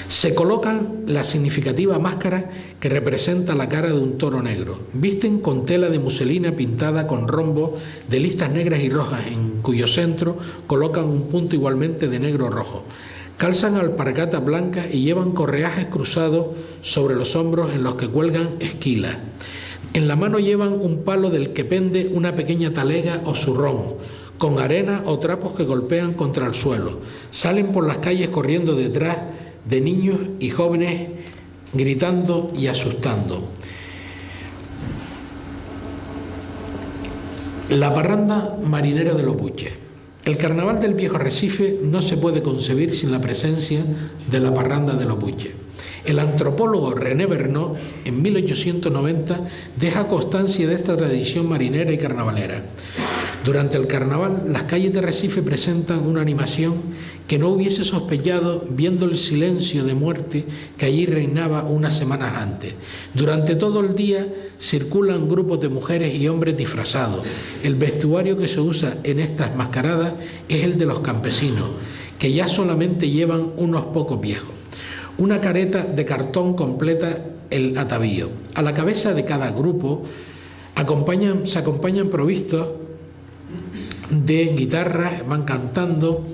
Se colocan la significativa máscara que representa la cara de un toro negro. Visten con tela de muselina pintada con rombos de listas negras y rojas, en cuyo centro colocan un punto igualmente de negro o rojo. Calzan alpargatas blancas y llevan correajes cruzados sobre los hombros en los que cuelgan esquilas. En la mano llevan un palo del que pende una pequeña talega o zurrón, con arena o trapos que golpean contra el suelo. Salen por las calles corriendo detrás de niños y jóvenes, gritando y asustando. La parranda marinera de los buches. El carnaval del Viejo Arrecife no se puede concebir sin la presencia de la parranda de los buches. El antropólogo René Bernot, en 1890, deja constancia de esta tradición marinera y carnavalera. Durante el carnaval, las calles de Recife presentan una animación que no hubiese sospechado viendo el silencio de muerte que allí reinaba unas semanas antes. Durante todo el día circulan grupos de mujeres y hombres disfrazados. El vestuario que se usa en estas mascaradas es el de los campesinos, que ya solamente llevan unos pocos viejos. Una careta de cartón completa el atavío. A la cabeza de cada grupo se acompañan provistos de guitarras, van cantando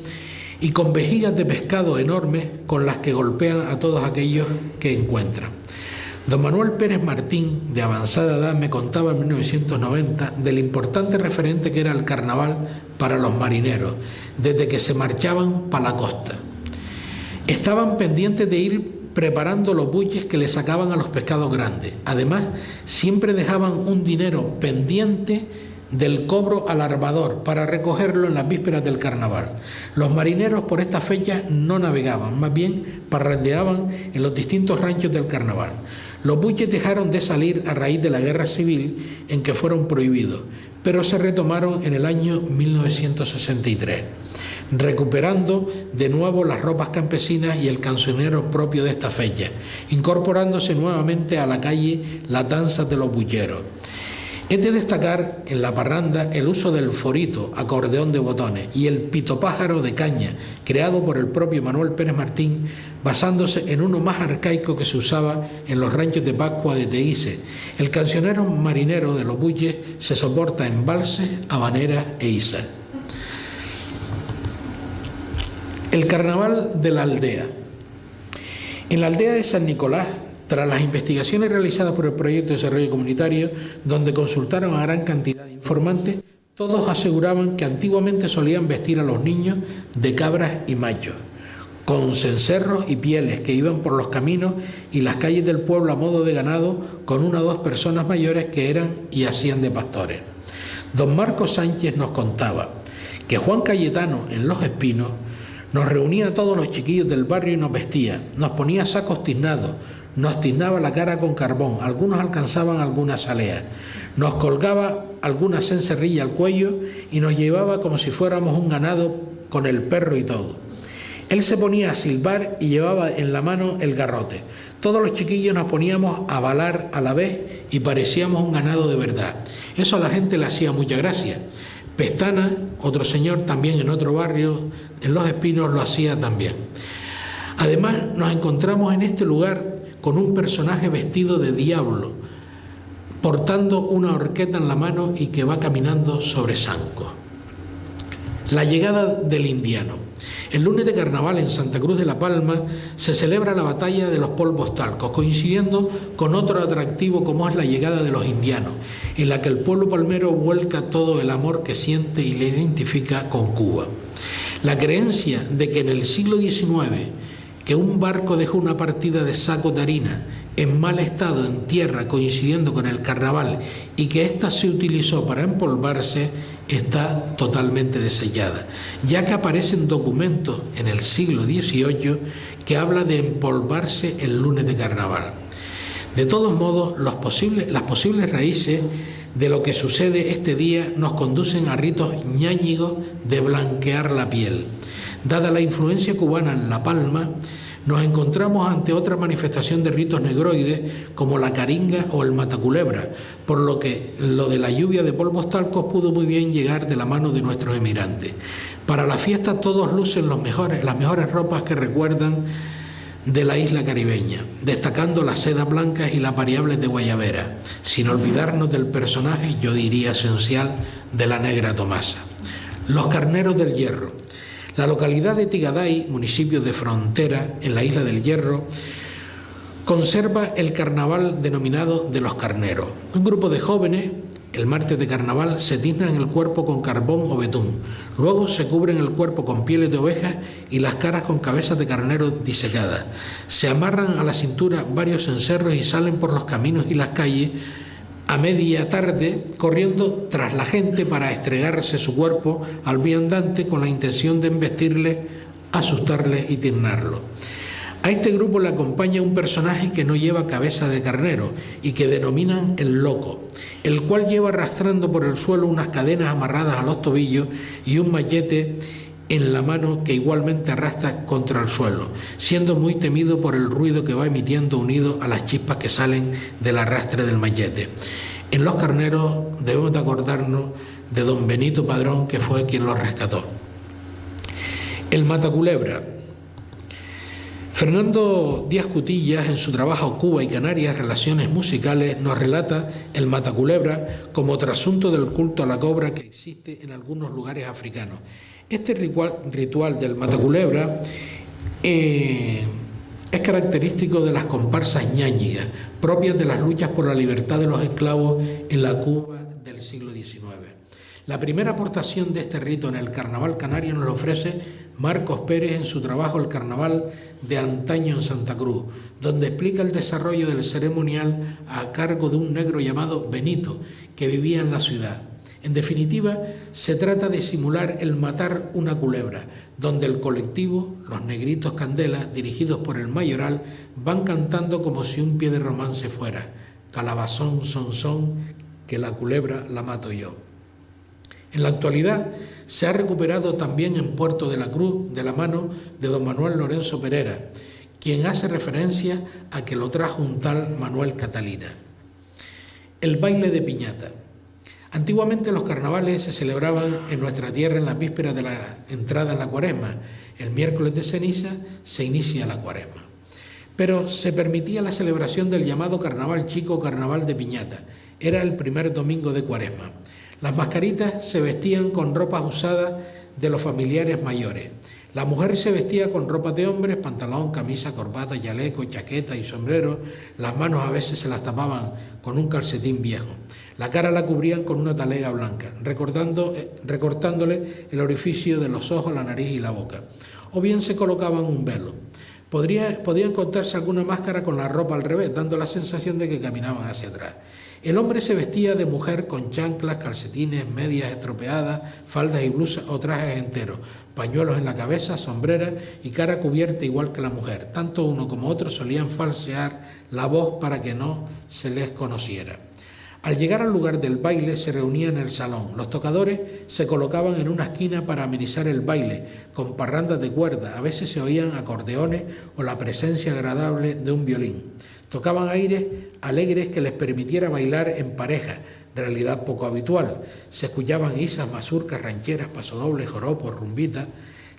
y con vejigas de pescado enormes con las que golpean a todos aquellos que encuentran. Don Manuel Pérez Martín, de avanzada edad, me contaba en 1990 del importante referente que era el carnaval para los marineros, desde que se marchaban para la costa. Estaban pendientes de ir preparando los buches que le sacaban a los pescados grandes. Además, siempre dejaban un dinero pendiente del cobro al armador para recogerlo en las vísperas del carnaval. Los marineros por estas fechas no navegaban, más bien parrandeaban en los distintos ranchos del carnaval. Los buches dejaron de salir a raíz de la guerra civil en que fueron prohibidos, pero se retomaron en el año 1963, recuperando de nuevo las ropas campesinas y el cancionero propio de esta fecha, incorporándose nuevamente a la calle las danzas de los bucheros. Es de destacar en la parranda el uso del forito, acordeón de botones, y el pitopájaro de caña, creado por el propio Manuel Pérez Martín, basándose en uno más arcaico que se usaba en los ranchos de Pascua de Teguise. El cancionero marinero de los buches se soporta en valses, habaneras e isas. El carnaval de la aldea. En la aldea de San Nicolás, tras las investigaciones realizadas por el Proyecto de Desarrollo Comunitario, donde consultaron a gran cantidad de informantes, todos aseguraban que antiguamente solían vestir a los niños de cabras y machos, con cencerros y pieles que iban por los caminos y las calles del pueblo a modo de ganado, con una o dos personas mayores que eran y hacían de pastores. Don Marcos Sánchez nos contaba que Juan Cayetano, en Los Espinos, nos reunía a todos los chiquillos del barrio y nos vestía, nos ponía sacos tiznados, nos tiznaba la cara con carbón, algunos alcanzaban algunas aleas, nos colgaba alguna cencerrilla al cuello y nos llevaba como si fuéramos un ganado con el perro y todo. Él se ponía a silbar y llevaba en la mano el garrote. Todos los chiquillos nos poníamos a balar a la vez y parecíamos un ganado de verdad. Eso a la gente le hacía mucha gracia. Pestana, otro señor también en otro barrio, en Los Espinos, lo hacía también. Además, nos encontramos en este lugar con un personaje vestido de diablo, portando una horqueta en la mano y que va caminando sobre zancos. La llegada del indiano. El lunes de carnaval en Santa Cruz de la Palma se celebra la batalla de los polvos talcos, coincidiendo con otro atractivo como es la llegada de los indianos, en la que el pueblo palmero vuelca todo el amor que siente y le identifica con Cuba. La creencia de que en el siglo XIX que un barco dejó una partida de sacos de harina en mal estado en tierra coincidiendo con el carnaval y que ésta se utilizó para empolvarse está totalmente desechada, ya que aparecen documentos en el siglo XVIII que habla de empolvarse el lunes de carnaval. De todos modos, las posibles raíces de lo que sucede este día nos conducen a ritos ñáñigos de blanquear la piel. Dada la influencia cubana en La Palma, nos encontramos ante otra manifestación de ritos negroides como la caringa o el mataculebra, por lo que lo de la lluvia de polvos talcos pudo muy bien llegar de la mano de nuestros emigrantes. Para la fiesta todos lucen las mejores ropas que recuerdan de la isla caribeña, destacando las sedas blancas y las variables de guayabera, sin olvidarnos del personaje, yo diría esencial, de la negra Tomasa. Los carneros del Hierro. La localidad de Tigaday, municipio de frontera en la isla del Hierro, conserva el carnaval denominado de los carneros. Un grupo de jóvenes, el martes de carnaval, se tiznan el cuerpo con carbón o betún. Luego se cubren el cuerpo con pieles de ovejas y las caras con cabezas de carnero disecadas. Se amarran a la cintura varios cencerros y salen por los caminos y las calles a media tarde corriendo tras la gente para estregarse su cuerpo al viandante con la intención de embestirle, asustarle y tiznarlo. A este grupo le acompaña un personaje que no lleva cabeza de carnero y que denominan el loco, el cual lleva arrastrando por el suelo unas cadenas amarradas a los tobillos y un mallete en la mano que igualmente arrastra contra el suelo, siendo muy temido por el ruido que va emitiendo unido a las chispas que salen del arrastre del mallete. En los carneros debemos de acordarnos de don Benito Padrón, que fue quien los rescató. El mataculebra. Fernando Díaz Cutillas, en su trabajo Cuba y Canarias, Relaciones Musicales, nos relata el mataculebra como trasunto del culto a la cobra que existe en algunos lugares africanos. Este ritual del mataculebra es característico de las comparsas ñáñigas, propias de las luchas por la libertad de los esclavos en la Cuba del siglo XIX. La primera aportación de este rito en el carnaval canario nos lo ofrece Marcos Pérez en su trabajo El carnaval de antaño en Santa Cruz, donde explica el desarrollo del ceremonial a cargo de un negro llamado Benito, que vivía en la ciudad. En definitiva, se trata de simular el matar una culebra, donde el colectivo, los negritos candelas, dirigidos por el mayoral, van cantando como si un pie de romance fuera: calabazón, son, que la culebra la mato yo. En la actualidad se ha recuperado también en Puerto de la Cruz de la mano de don Manuel Lorenzo Pereira, quien hace referencia a que lo trajo un tal Manuel Catalina. El baile de piñata. Antiguamente los carnavales se celebraban en nuestra tierra en la víspera de la entrada en la Cuaresma. El miércoles de ceniza se inicia la Cuaresma. Pero se permitía la celebración del llamado carnaval chico o carnaval de piñata. Era el primer domingo de Cuaresma. Las mascaritas se vestían con ropas usadas de los familiares mayores. La mujer se vestía con ropas de hombres, pantalón, camisa, corbata, chaleco, chaqueta y sombrero. Las manos a veces se las tapaban con un calcetín viejo. La cara la cubrían con una talega blanca, recortándole el orificio de los ojos, la nariz y la boca. O bien se colocaban un velo. Podían contarse alguna máscara con la ropa al revés, dando la sensación de que caminaban hacia atrás. El hombre se vestía de mujer con chanclas, calcetines, medias estropeadas, faldas y blusas o trajes enteros, pañuelos en la cabeza, sombreras y cara cubierta igual que la mujer. Tanto uno como otro solían falsear la voz para que no se les conociera. Al llegar al lugar del baile se reunían en el salón. Los tocadores se colocaban en una esquina para amenizar el baile, con parrandas de cuerda. A veces se oían acordeones o la presencia agradable de un violín. Tocaban aires alegres que les permitiera bailar en pareja, realidad poco habitual. Se escuchaban isas, mazurcas, rancheras, pasodobles, joropos, rumbitas.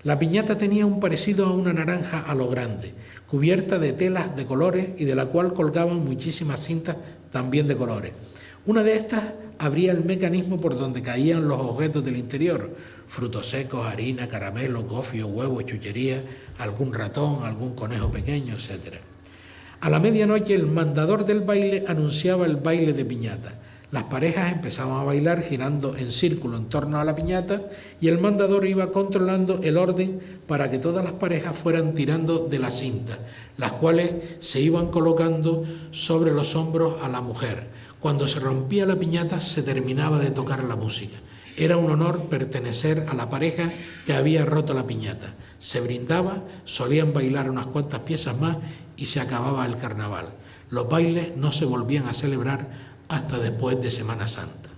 La piñata tenía un parecido a una naranja a lo grande, cubierta de telas de colores y de la cual colgaban muchísimas cintas también de colores. Una de estas abría el mecanismo por donde caían los objetos del interior: frutos secos, harina, caramelos, gofios, huevos, chucherías, algún ratón, algún conejo pequeño, etc. A la medianoche el mandador del baile anunciaba el baile de piñata. Las parejas empezaban a bailar girando en círculo en torno a la piñata y el mandador iba controlando el orden para que todas las parejas fueran tirando de la cinta, las cuales se iban colocando sobre los hombros a la mujer. Cuando se rompía la piñata se terminaba de tocar la música. Era un honor pertenecer a la pareja que había roto la piñata. Se brindaba, solían bailar unas cuantas piezas más y se acababa el carnaval. Los bailes no se volvían a celebrar hasta después de Semana Santa.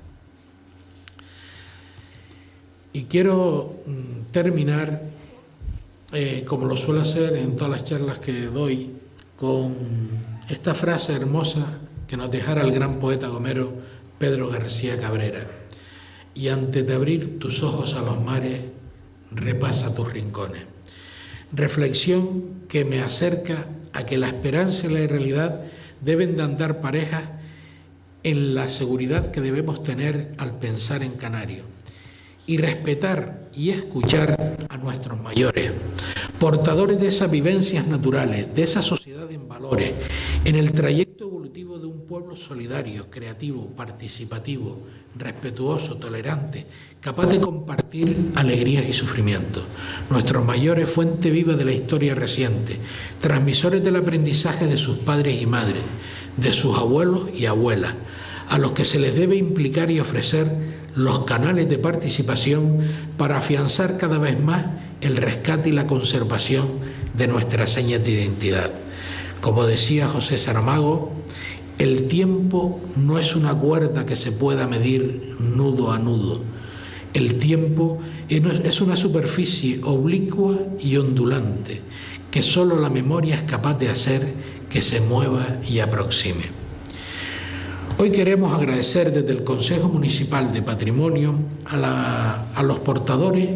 Y quiero terminar, como lo suelo hacer en todas las charlas que doy, con esta frase hermosa que nos dejara el gran poeta gomero Pedro García Cabrera: y antes de abrir tus ojos a los mares, repasa tus rincones. Reflexión que me acerca a que la esperanza y la realidad deben de andar parejas en la seguridad que debemos tener al pensar en canario, y respetar y escuchar a nuestros mayores, portadores de esas vivencias naturales, de esa sociedad en valores, en el trayecto evolutivo de un pueblo solidario, creativo, participativo, respetuoso, tolerante, capaz de compartir alegrías y sufrimientos. Nuestros mayores, fuente viva de la historia reciente, transmisores del aprendizaje de sus padres y madres, de sus abuelos y abuelas, a los que se les debe implicar y ofrecer los canales de participación para afianzar cada vez más el rescate y la conservación de nuestras señas de identidad. Como decía José Saramago, el tiempo no es una cuerda que se pueda medir nudo a nudo. El tiempo es una superficie oblicua y ondulante que solo la memoria es capaz de hacer que se mueva y aproxime. Hoy queremos agradecer desde el Consejo Municipal de Patrimonio a los portadores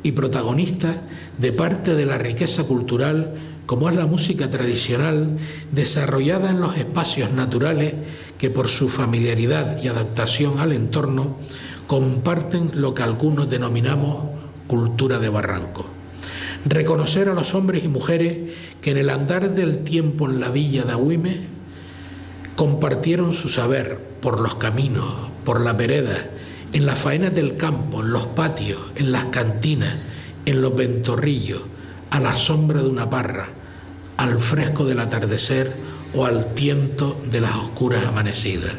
y protagonistas de parte de la riqueza cultural, como es la música tradicional, desarrollada en los espacios naturales que por su familiaridad y adaptación al entorno comparten lo que algunos denominamos cultura de barranco. Reconocer a los hombres y mujeres que en el andar del tiempo en la villa de Agüime compartieron su saber por los caminos, por las veredas, en las faenas del campo, en los patios, en las cantinas, en los ventorrillos, a la sombra de una parra, al fresco del atardecer o al tiento de las oscuras amanecidas,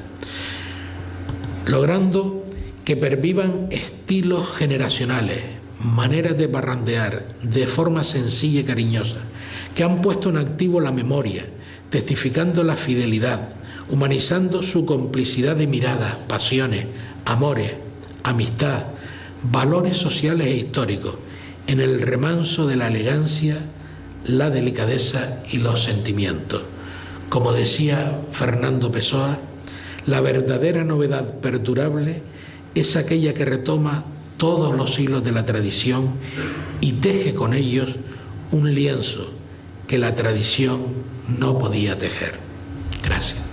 logrando que pervivan estilos generacionales, maneras de parrandear de forma sencilla y cariñosa, que han puesto en activo la memoria, testificando la fidelidad, humanizando su complicidad de miradas, pasiones, amores, amistad, valores sociales e históricos, en el remanso de la elegancia, la delicadeza y los sentimientos. Como decía Fernando Pessoa, la verdadera novedad perdurable es aquella que retoma todos los hilos de la tradición y teje con ellos un lienzo que la tradición no podía tejer. Gracias.